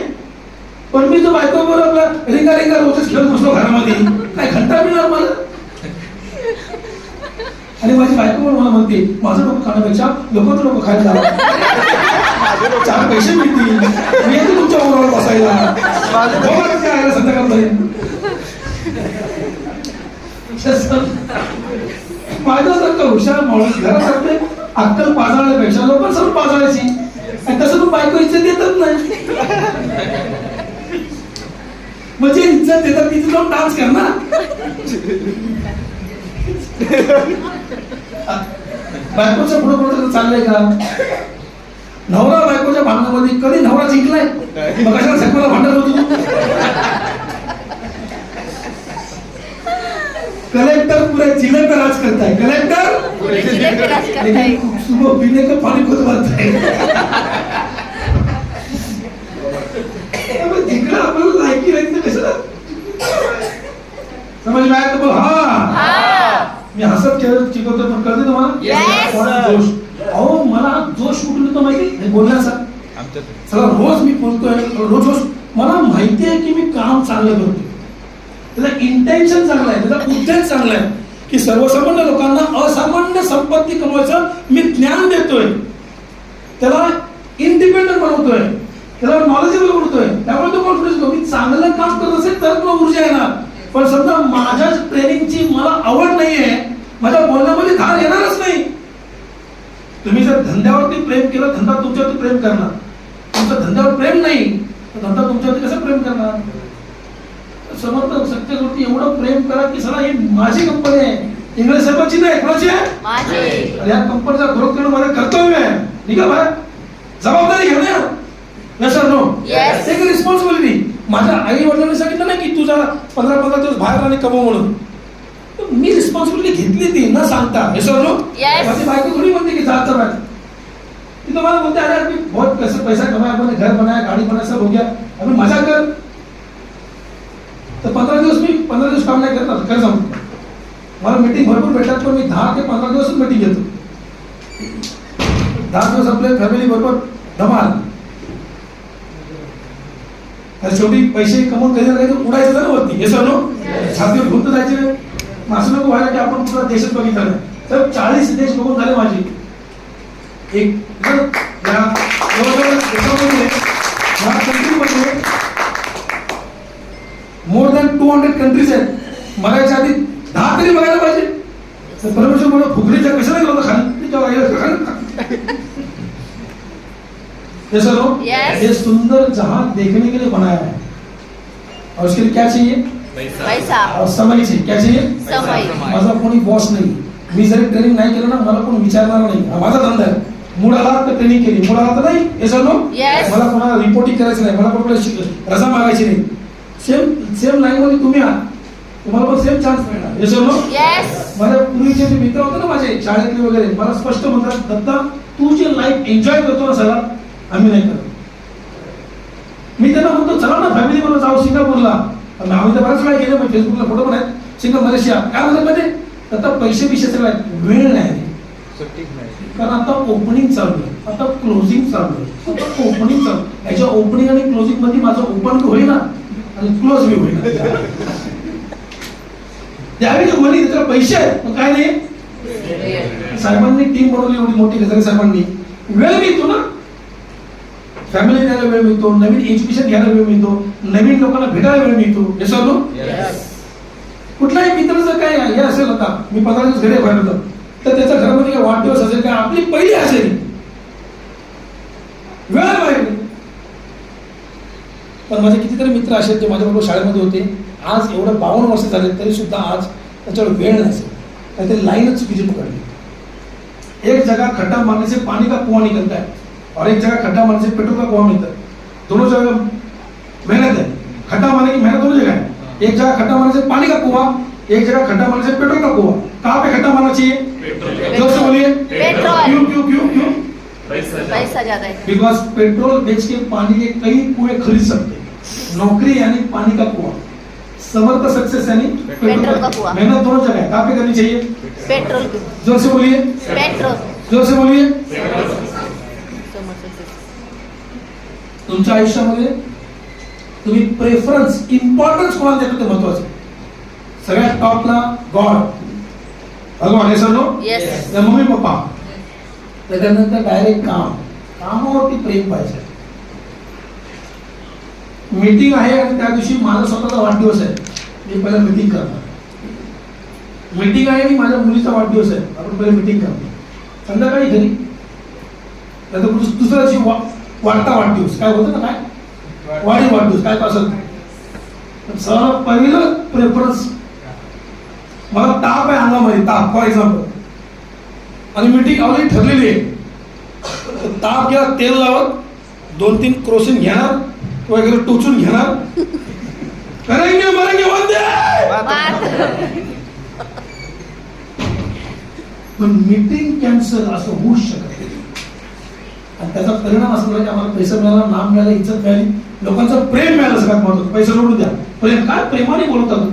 पण मी जो बायको बरोबर आपला रिंगा रोजच खेळत बसलो घरामध्ये, काय घंटा मिळणार मला? आणि माझी बायको मला म्हणते माझं डोकं खाण्यापेक्षा लोकांचं डोकं खायला जावं, 4 पैसे मिळतील, मी येतो तुमच्या बरोबर बसायला संध्याकाळपर्यंत. माझ्यासारखं हुशार माणूस घरात आपले अक्कल पाजाळण्यापेक्षा लोकांसमोर पाजाळायची, आणि तसं पण बायको इज्जत देतच नाही. म्हणजे इज्जत देतात तिथे जाऊन डान्स करणार. बायकोच्या पुढे पुढे चाललंय का? नवरा बायकोच्या भांडणामध्ये कधी नवरा जिंकलाय? मग कशाला सगळ्याला भांडत होतो? कलेक्टर पुरे जिले पे राज करता है, कलेक्टर पुरे जिले पे राज करता है. लेकिन सुबह पीने का पानी खुद भरता है. जिंकला आपल्याला लायकी राहायचं कशाला? समज में आया तो बोल हाँ. मी हसत खेळत शिकवतो पण कळते तुम्हाला? Yes. जोश. अहो मला जोश कुठून येतो माहिती बोलण्याचा? चला रोज मी बोलतोय, रोज मला माहिती आहे की मी काम चांगलं करतोय, त्याचा इंटेन्शन चांगला आहे, त्याचा उद्देश चांगला आहे की सर्वसामान्य लोकांना असामान्य संपत्ती कमवायचं मी ज्ञान देतोय, त्याला इंडिपेंडंट बनवतोय, त्याला नॉलेजेबल बनवतोय. त्यामुळे तो कॉन्फिडन्स घेतो. मी चांगलं काम करत असेल तर तुला ऊर्जा येणार. पण समजा माझ्या ट्रेनिंगची मला आवड नाहीये, माझ्या बोलण्यामध्ये धार येणारच नाही. तुम्ही जर धंद्यावरती प्रेम केलं, धंदा तुमच्यावरती प्रेम करणार. तुमचा धंद्यावर प्रेम नाही तर धंदा तुमच्यावरती कसं प्रेम करणार? समर्थ सत्तेवरती एवढं प्रेम करा की सला ही माझी कंपनी आहे, इंग्रज साहेबांची नाही, कोणाची आहे? माझी. या कंपनीचा ग्रोथ करणं माझं कर्तव्य आहे. निघा बाहेर, जबाबदारी घेऊन या. Yes or no? Yes. Take responsibility. माझ्या आई वडिलांनी सांगितलं नाही की तुझा 15 दिवस बाहेर आणि कमव म्हणून. मी रिस्पॉन्सिबिलिटी घेतली ती न सांगता. Yes or no? Yes. माझी बायको थोडी म्हणते की जाता बाहेर. ती तुम्हाला बोलते अरे मी बहुत पैसा कमाया, अपने घर बनाया, गाड़ी बनाया, सब हो गया, अभी मजा कर. तर 15 दिवस काम नाही करत. खरं सांगतो मला मीटिंग भरपूर भेटतात, पण मी 10 ते 15 दिवसच मीटिंग घेतो. 10 दिवस आपल्या फॅमिली बरोबर धमाल. तर शेवटी पैसे कमवून कधी ना कधी उडायचं ना वरती. हे सर नो छातीवर घेऊन तर जायचे. असं नको व्हायला की आपण पुरा देशच बघितला नाही. तर 40 देश बघून झाले माझे. एक जवळजवळ देशामध्ये या कंट्रीमध्ये मोर दॅन 200 कंट्रीज आहेत. मरायच्या आधी 10 तरी बघायला पाहिजे. तर परमेश्वर बोला फुगडीच्या कशाला गेलो होता खाली ये सर Yes. ये सुंदर जहां देखने के लिए बनाया है और उसके लिए क्या चाहिए पैसा और समय चाहिए. क्या चाहिए समय. माझा कोणी बॉस नाही. मी जरी ट्रेनिंग नाही केलं ना मला कोण विचारणार नाही. हा माझा धंदा आहे. मूड आला तर ट्रेनिंग केली, मूड आला तर नाही. हे सर Yes. मला कोणाला रिपोर्टिंग करायचं नाही, मला कोणाला रजा मागायची नाही. सेम लाईन मध्ये तुम्ही आहात, तुम्हाला पण सेम चान्स मिळणार. हे सर येस. माझ्या पूर्वीचे जे मित्र होते ना माझे शाळेतले वगैरे मला स्पष्ट म्हणतात दत्ता तू जे लाईफ एन्जॉय करतो ना सगळा आम्ही नाही करत. मी त्यांना म्हणतो चला ना फॅमिली बरोबर जाऊ सिंगापूरला. आम्ही तर बऱ्याच वेळा गेलो, फेसबुकला फोटो पण आहेत. सिंगापूर मलेशिया काय म्हणतात म्हणजे आता पैसे बिशे सगळं वेळ नाही कारण आता ओपनिंग चालू आहे, आता क्लोजिंग चालू आहे. आता ओपनिंग चालू याच्या ओपनिंग आणि क्लोजिंग मध्ये माझं ओपन होईना आणि क्लोज बी होईना. त्यावेळी म्हणे त्याला पैसे आहेत पण काय नाही. साहेबांनी टीम बनवली एवढी मोठी गजरे साहेबांनी. वेळ मिळतो ना, फॅमिली द्यायला वेळ मिळतो, नवीन एज्युकेशन घ्यायला वेळ मिळतो, नवीन लोकांना भेटायला वेळ मिळतो. हे सर्व कुठलाही मित्राचं काय हे असेल आता मी 15 दिवस घरी बाहेर होतो तर त्याच्या घरामध्ये काय वाढदिवस असेल काय आपली पहिली असेल वेळ बाहेर. पण माझे कितीतरी मित्र असे ते माझ्याबरोबर शाळेमध्ये होते. आज एवढं 52 वर्ष झाले तरी सुद्धा आज त्याच्यावर वेळ नसेल काहीतरी लाईनच चुकीची पकडली. एक जगह खड्डा मारने से पानी का कुआं निकलता है और एक जगह खड्डा मारने से पेट्रोल का कुआं मिलता है. दोनों जगह मेहनत है. खड्डा मारने की मेहनत दोनों जगह है. एक जगह खड्डा मारने से पानी का कुआं, एक जगह खड्डा मारने से पेट्रोल का कुआं. कहाँ पे खड्डा मारना चाहिए? जोर से बोलिए. पेट्रोल. क्यों क्यों क्यों क्यों? पैसा ज्यादा है. बिकॉज पेट्रोल बेच के पानी के कई कुएं खरीद सकते हैं. नौकरी यानी पानी का कुआं, समर्थ सक्सेस यानी पेट्रोल का कुआं. मेहनत दोनों जगह है. कहाँ पे करनी चाहिए? पेट्रोल. जोर से बोलिए. पेट्रोल. जोर से बोलिए. समोर. तुमच्या आयुष्यामध्ये तुम्ही प्रेफरन्स इम्पॉर्टन्स कोणाला देतो ते महत्वाचं. सगळ्यात टॉपला गॉड भगवान हे सर्व येस. Mummy papa. त्याच्यानंतर डायरेक्ट कामावरती प्रेम पाहिजे. मीटिंग आहे आणि त्या दिवशी माझा स्वतःचा वाढदिवस आहे. मी पहिला मीटिंग करणार. मीटिंग आहे आणि माझ्या मुलीचा वाढदिवस आहे. आपण पहिले मीटिंग करणार. संध्याकाळी घरी नंतर दुसऱ्या दिवशी वाढता वाढदिवस काय होतं ना काय वाढदिवस काय असेल सर्व पहिलं प्रेफरन्स. मला ताप आहे अंगामध्ये ताप फॉर एक्झाम्पल आणि मीटिंग ऑलरेडी ठरलेली आहे. ताप घ्या तेल लावत 2-3 क्रोसिन घेणार वगैरे टोचून घेणार. करेंगे मरेंगे वंदे. पण मीटिंग कॅन्सल असं होऊ शकत नाही. आणि त्याचा परिणाम असा झाला की आम्हाला पैसा मिळाला, नाम मिळालं, इज्जत मिळाली, लोकांचं प्रेम मिळालं. सगळ्यात महत्त्वाचं पैसा लोडून द्या. प्रेम काय प्रेमाने बोलतात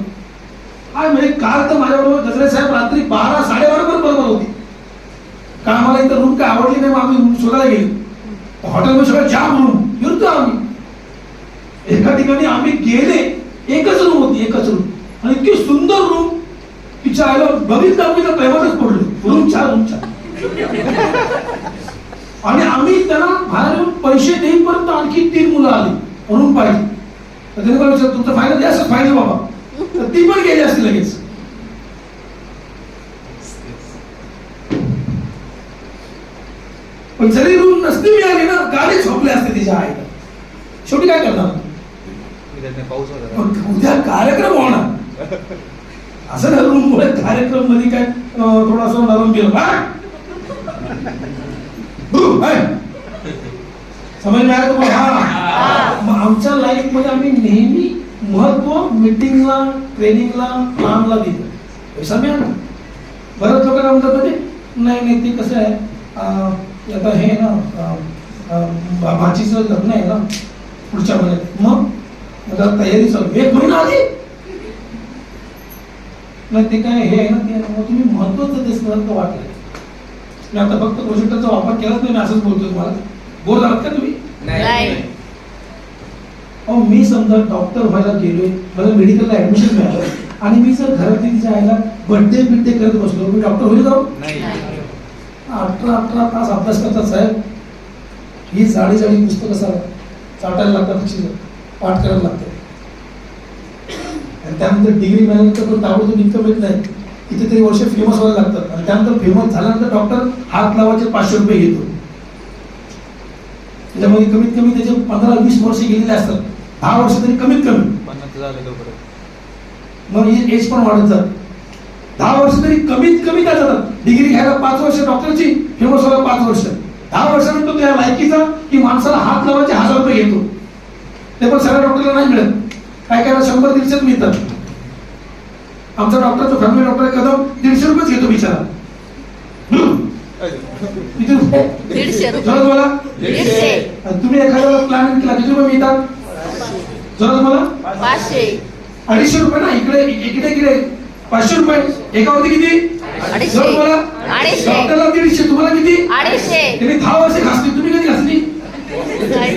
काय म्हणजे काल तर माझ्याबरोबर गजरे साहेब रात्री 12-12:30 बरोबर होती. का आम्हाला इथं रूम काय आवडली नाही मग आम्ही शोधायला गेलो. हॉटेलमध्ये सगळं जाम रूम फिरतो आम्ही. एका ठिकाणी आम्ही गेले एकच रूम होती एकच रूम आणि इतकी सुंदर रूम तिच्या आईला बघितलं आम्ही तर प्रेमातच पडलो. रूम 4 आणि आम्ही त्यांना बाहेर येऊन पैसे देईपर्यंत आणखी 3 मुलं आली रूम पाहिजे. तर त्याने मला विचारलं तुमचं फायदा द्या सर फायदा बाबा. तर ती पण गेली असते लगेच. पण जरी रूम नसती मिळाली ना गाडी झोपले असते तिच्या आईला. शेवटी काय करणार उद्या कार्यक्रम होणार असं ना रूम मुळे कार्यक्रम मध्ये काय थोडासा नरम गेलं समज नाही तुम्हाला. हा मग आमच्या लाईफ मध्ये आम्ही नेहमी महत्व मीटिंगला ट्रेनिंगला प्लॅनला दिलं. पैसा मिळाला. बरंच लोकांना म्हणतात म्हणजे नाही ते कसं आहे आता हे ना भाचीचं लग्न आहे ना पुढच्या महिन्यात मग तयारी चालू 1 महिना आधी नाही ते काय हे आहे ना ते मग तुम्ही महत्वाचं दिसणार तर वाटलं. मी आता फक्त प्रोजेक्टरचा वापर केलाच नाही. मी असंच बोलतोय तुम्हाला. बोर झालात का तुम्ही? नाही. अहो मी समजा डॉक्टर व्हायला गेलोय मला मेडिकलला ऍडमिशन मिळालं आणि मी जर घरातली तिच्या आईला बर्थडे बिड्डे करत बसलो मी डॉक्टर होईल जाऊ? 18 तास अभ्यास करतात साहेब. ही जाडी पुस्तकं चाटायला लागतात पाठ करायला लागतं. आणि त्यानंतर डिग्री मिळाल्यानंतर पण ताबडतोब इन्कम येत नाही, कितीतरी वर्ष फेमस व्हायला लागतात आणि त्यानंतर फेमस झाल्यानंतर डॉक्टर हात लावायचे 500 रुपये घेतो. त्याच्यामध्ये कमीत कमी त्याचे 15-20 वर्ष गेलेले असतात, 10 वर्ष तरी कमीत कमी. मग एज पण वाढत जात, 10 वर्ष तरी कमीत कमी त्या जातात. डिग्री घ्यायला 5 वर्ष डॉक्टरची, फेमस व्हायला 5 वर्ष. 10 वर्षानंतर त्या लायकीचा की माणसाला हात लावायचे 1000 रुपये घेतो. ते पण सगळ्या डॉक्टरला नाही मिळत, काय काय 100-150 मिळतात. आमचा डॉक्टर जो फॅमिली डॉक्टर कदम 150 रुपयेच घेतो बिचारा. किती रुपये? 150 रुपये. जोरात बोला. 150. आणि तुम्ही एखाद्याला प्लॅन केला किती रुपये मिळतात? जोरात बोला. 500. 250 रुपये ना. इकडे 500 रुपये. एकावरती किती? 250. जोरात बोला. 250. डॉक्टरला 150, तुम्हाला किती? 250. त्यांनी 10 वर्ष घासली, तुम्ही कधी घासली? नाही.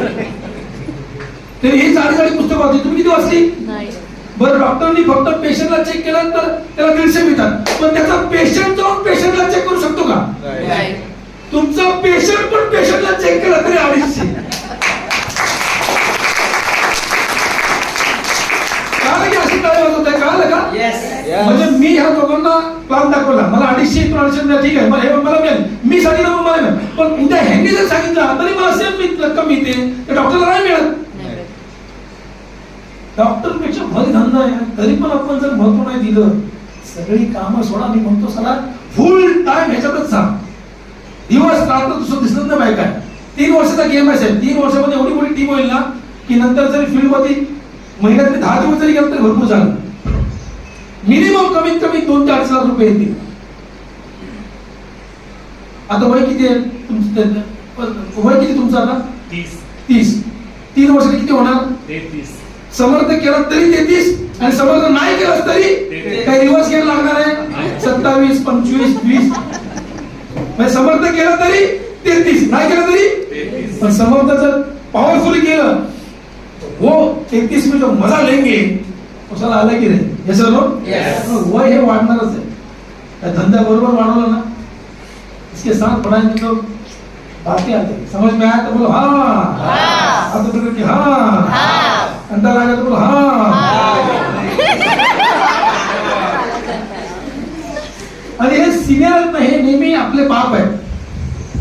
त्यांनी ही 40 पुस्तकं वाचली, तुम्ही किती वाचली? नाही. बरं, डॉक्टरनी फक्त पेशंटला चेक केलं तर त्याला 150 मिळतात, पण त्याचा पेशंट जाऊन पेशंटला चेक करू शकतो का? नाही. तुमचा पेशंट पण पेशंटला चेक केला तरी 250. कळालं की अशी काय होत आहे? कळालं का? म्हणजे मी ह्या दोघांना प्लॅन दाखवला, मला 250 इथून 250 मिळालं, ठीक आहे, मला हे मला मिळेल, मी सांगितलं मग मला मिळेल. पण उद्या ह्यांनी जर सांगितलं तरी मला सेम रक्कम मिळते, तर डॉक्टरला नाही मिळत. डॉक्टर पेक्षा भले धंदा आहे, तरी पण आपण जर महत्व नाही दिलं, सगळी कामं सोडा. मी म्हणतो सगळा फुल टाइम ह्याच्यातच जा. दिवस रात्र दुसरं दिसत नाही बाय काय. 3 वर्षाचा गेम आहे साहेब. 3 वर्षामध्ये एवढी मोठी टीम होईल ना की नंतर जरी फील्ड मध्ये महिन्यातले 10 दिवस जरी गेलं तरी भरपूर झालं. मिनिमम कमीत कमी 2-4 लाख रुपये येतील. आता वय किती आहे तुमचं? वय किती तुमचं आता? 30. 3 वर्षाने किती होणार? 33. समर्थ केलं तरी 33 आणि समर्थ नाही केलं तरी काही रिवर्स घ्यायला लागणार आहे. 27, 25, 20. म्हणजे समर्थ केलं तरी 33, नाही केलं तरी. पण समर्थ जर पॉवरफुल केलं, वो 33 में जो मजा लेंगे कशाला आलं की रे हे सर्व वय हे वाढणारच आहे. त्या धंद्या बरोबर वाढवलं ना, इसके साथ बढ़ाएंगे तो बातें आती है. समझ में आया तो बोलो हाँ, अब तो बोलो कि हाँ, अंदर आ गया तो बोलो हाँ. आणि हे सिनियर नाही, हे नेहमी आपले बाप आहेत,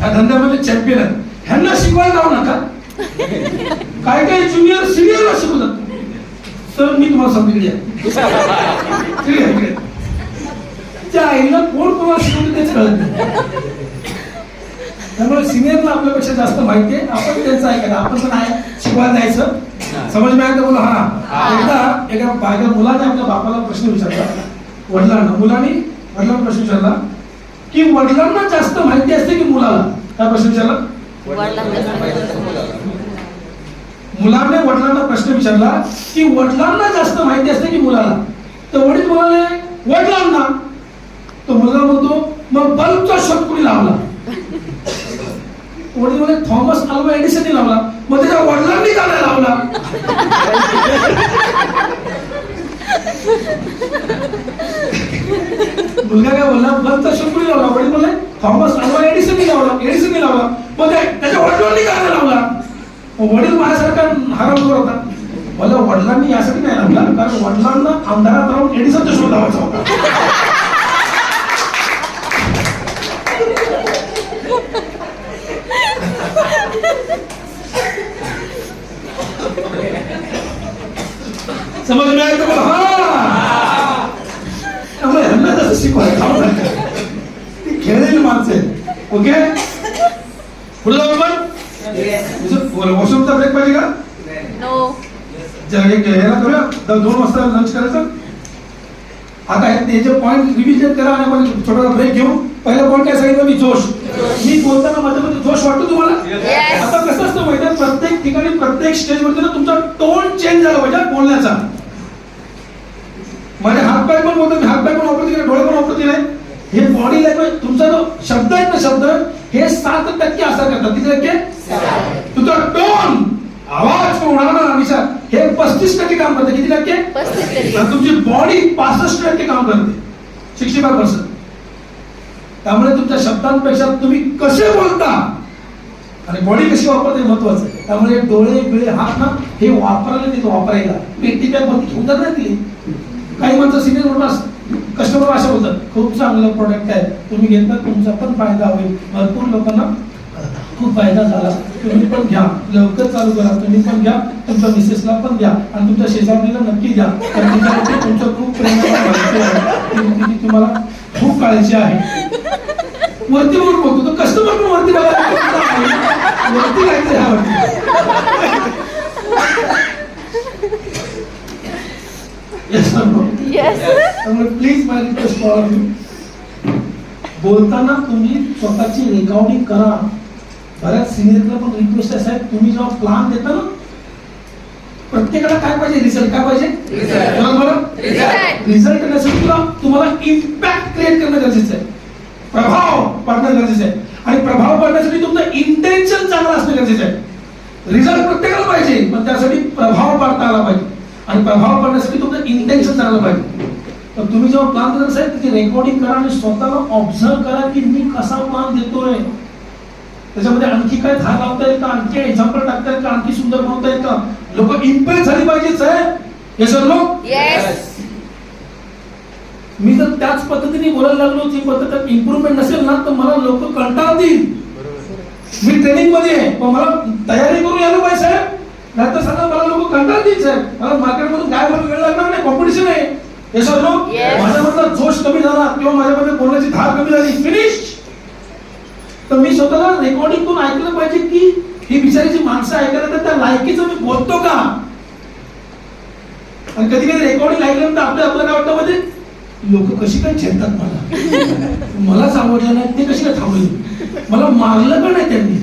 या धंद्यामध्ये चॅम्पियन आहेत. ह्यांना शिकवायला जाऊ नका. काय काय ज्युनियर सिनियरला शिकवतात. सर मी तुम्हाला सांगितले त्या आईला कोण तुम्हाला शिकवतो तेच कळत नाही. त्यामुळे सिनियरला आपल्यापेक्षा जास्त माहिती आहे, आपण त्यांचं ऐकायला. आपण पण आहे शिकवायला जायचं. समज में आया तर बोला हा. एका मुलाने आपल्या बापाला प्रश्न विचारला, मुलांनी प्रश्न विचारला की वडिलांना जास्त माहिती असते की मुलाला? काय प्रश्न विचारला? मुलाने वडिलांना प्रश्न विचारला की वडिलांना जास्त माहिती असते की मुलाला? तर वडील म्हणाले वडिलांना. तो मुलगा म्हणतो मग बल्बचा शोध कुणी लावला? वडील म्हणे थॉमस अल्वा एडिसनने लावला. मग त्याच्या वडिलांनी का नाही लावला? मुलगा काय बोलला? बल्बचा शोध कुणी लावला? वडील बोलले थॉमस अल्वा एडिसनने लावला. मग त्याच्या वडिलांनी का नाही लावला? वडील माझ्यासारखा हरामखोर होता. मला वडिलांनी यासाठी नाही लावला कारण वडिलांना अंधारात राहून एडिसनचा शोध लावायचा होता. समज में आया तो बोला हाँ. त्यामुळे ह्यांना तसं शिकवायला खेळलेली माणसं आहेत. ओके, पुढे जाऊ आपण. वॉशरूमचा ब्रेक पाहिजे का? नो. याला करूया 2 वाजता लंच करायचं. आता हे जे पॉईंट रिव्हिजन करा आणि आपण छोटासा ब्रेक घेऊ. पहिला पॉईंट काय सांगितलं मी? जोश. मी बोलताना माझ्यामध्ये जोश वाटतो तुम्हाला? आता कसं असतं माहिती आहे, प्रत्येक ठिकाणी प्रत्येक स्टेजवरती ना तुमचा टोन चेंज झाला पाहिजे बोलण्याचा. माझे हातपाय पण बोलतो, मी हातपाय पण वापरते नाही, डोळे पण वापरते नाही. हे बॉडी लँग्वेज तुमचा जो शब्द आहेत ना, शब्द हे 7% असर करतात. किती टक्के? तुझा टोन, आवाज पण उडाला निशा हे 35% काम करते. किती टक्के? 35%. तुमची बॉडी 65% काम करते, 65%. त्यामुळे तुमच्या शब्दांपेक्षा तुम्ही कसे बोलता आणि बॉडी कशी वापरते महत्वाचं आहे. त्यामुळे डोळे बिळे हात ना हे वापरायला वापरायला पेटी बॅग मध्ये ठेवतात ना ती काही माणसं सिनियर म्हणून कस्टमर अशा बोलतात, खूप चांगलं प्रोडक्ट आहे, तुम्ही घेतला तुमचा पण फायदा होईल. भरपूर लोकांना खूप फायदा झाला, तुम्ही पण घ्या, लवकर चालू करा, तुम्ही पण घ्या, तुमच्या मिसेसला पण द्या आणि तुमच्या शेजारीला नक्की द्या, कारण तुमच्यावरती तुमचं खूप प्रेम आहे, तुम्हाला खूप काळजी आहे. वरती वरून बघतो तो कस्टमर पण वरती बघा, वरती जायचं ह्यावरती. Yes or no? Yes. त्यामुळे please my request for you, बोलताना तुम्ही स्वतःची रेकॉर्डिंग करा. बऱ्याच सिनियरला पण रिक्वेस्ट असा आहे, तुम्ही जेव्हा प्लान देता ना, प्रत्येकाला काय पाहिजे, रिझल्ट काय पाहिजे, Result. रिझल्ट येण्यासाठी तुम्हाला इम्पॅक्ट क्रिएट करणं गरजेचं आहे, प्रभाव पाडणं गरजेचं आहे. आणि प्रभाव पाडण्यासाठी तुमचं इंटेन्शन चांगलं असणं गरजेचं आहे. रिझल्ट प्रत्येकाला पाहिजे, पण त्यासाठी प्रभाव पाडता आला पाहिजे. आणि प्रभाव पडण्यासाठी तुमचं इंटेन्शन चांगलं पाहिजे. तर तुम्ही जेव्हा प्लान देत असाल तिथे रेकॉर्डिंग करा आणि स्वतःला ऑब्झर्व करा की मी कसा प्लान देतोय, त्याच्यामध्ये आणखी काय धार लावता येईल का, आणखी एक्झाम्पल टाकता येईल का, आणखी सुंदर बनवता येईल का, लोक इम्प्रेस झाली पाहिजे साहेब. हे सर लोक Yes. मी जर त्याच पद्धतीने बोलायला लागलो, ती पद्धत इम्प्रुव्हमेंट नसेल ना, तर मला लोक कंटाळतील. मी ट्रेनिंग मध्ये आहे, पण मला तयारी करून यायला पाहिजे साहेब, नाही तर सांगा मला लोक कंटाळतील साहेब. मला मार्केटमधून काय वेळ लागणार नाही, कॉम्पिटिशन आहे. हे सर लोक Yes. माझ्यामधला जोश कमी झाला किंवा माझ्यामध्ये बोलण्याची धार कमी झाली, फिनिश. तर मी स्वतःला रेकॉर्डिंग करून ऐकलं पाहिजे की ही बिचारीची माणसं ऐकायला तर त्या लायकीचं मी बोलतो का. आणि कधी कधी रेकॉर्डिंग ऐकल्यानंतर आपल्याला काय वाटतं, म्हणजे लोक कशी काय छेडतात मला, मलाच आवडलं नाही ते कशी काय थांबले, मला मारलं का नाही त्यांनी.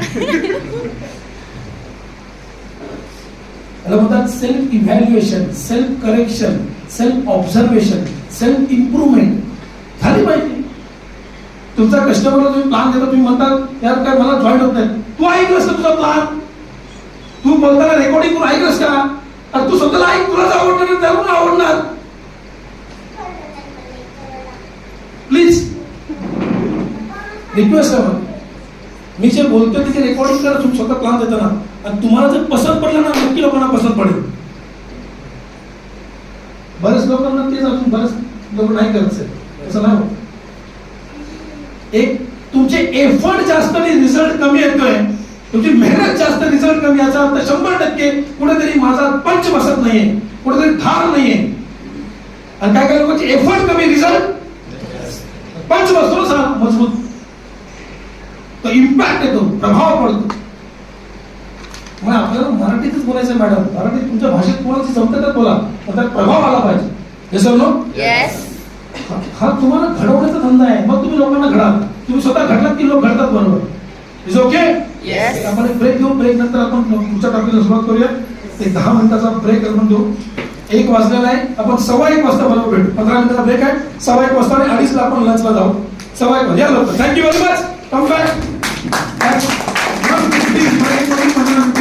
त्याला म्हणतात self evaluation, self correction, self observation, self improvement झाली पाहिजे. तुमचा कस्टमरला तुम्ही प्लान देता, तुम्ही म्हणतात यार काय मला जॉईन होत नाही, तू ऐकलंस का तुझा प्लान, तू बोलताना रेकॉर्डिंग करून ऐकलंस का, अरे तू स्वतःला ऐक, तुलाच आवडणार नाही त्याला आवडणार. प्लीज रिक्वेस्ट आहे, मी जे बोलतोय त्याची रेकॉर्डिंग करा तुम्ही स्वतः प्लान देताना, आणि तुम्हाला जर पसंत पडलं ना, नक्की लोकांना पसंत पडेल. बरेच लोकांना तेच अजून बरेच लोक नाही करत असं नाही होत. एक तुमचे एफर्ट जास्त आणि रिझल्ट कमी येतोय, तुमची मेहनत जास्त रिझल्ट कमी, याचा अर्थ 100% कुठेतरी माझा पंच बसत नाहीये, कुठेतरी धार नाहीये. आणि काय काय लोकांचे एफर्ट कमी, रिझल्ट पंच बसतो ना मजबूत, तो इम्पॅक्ट येतो, प्रभाव पडतो. मग आपल्याला मराठीतच बोलायचं मॅडम, मराठीत तुमच्या भाषेत कोणाची जमतं तर बोला, पण त्यात प्रभाव आला पाहिजे. हे सर्व Yes. हा तुम्हाला घडवण्याचा धंदा आहे, मग तुम्ही लोकांना घडा. तुम्ही स्वतः घडलात की लोक घडतात बरोबर. Is okay. Yes. आपण एक ब्रेक घेऊ, ब्रेक नंतर आपण पुढच्या टॉपिकला सुरुवात करूया. एक 10 मिनिटाचा ब्रेक आपण देऊ. 1 वाजलेला आहे, आपण 1:15 वाजता बरोबर भेटू. 15 मिनिटाचा ब्रेक आहे, 1:15 वाजता आणि 2:30 आपण लंचला जाऊ. 1:15 या लवकर. Thank you very much. Come back.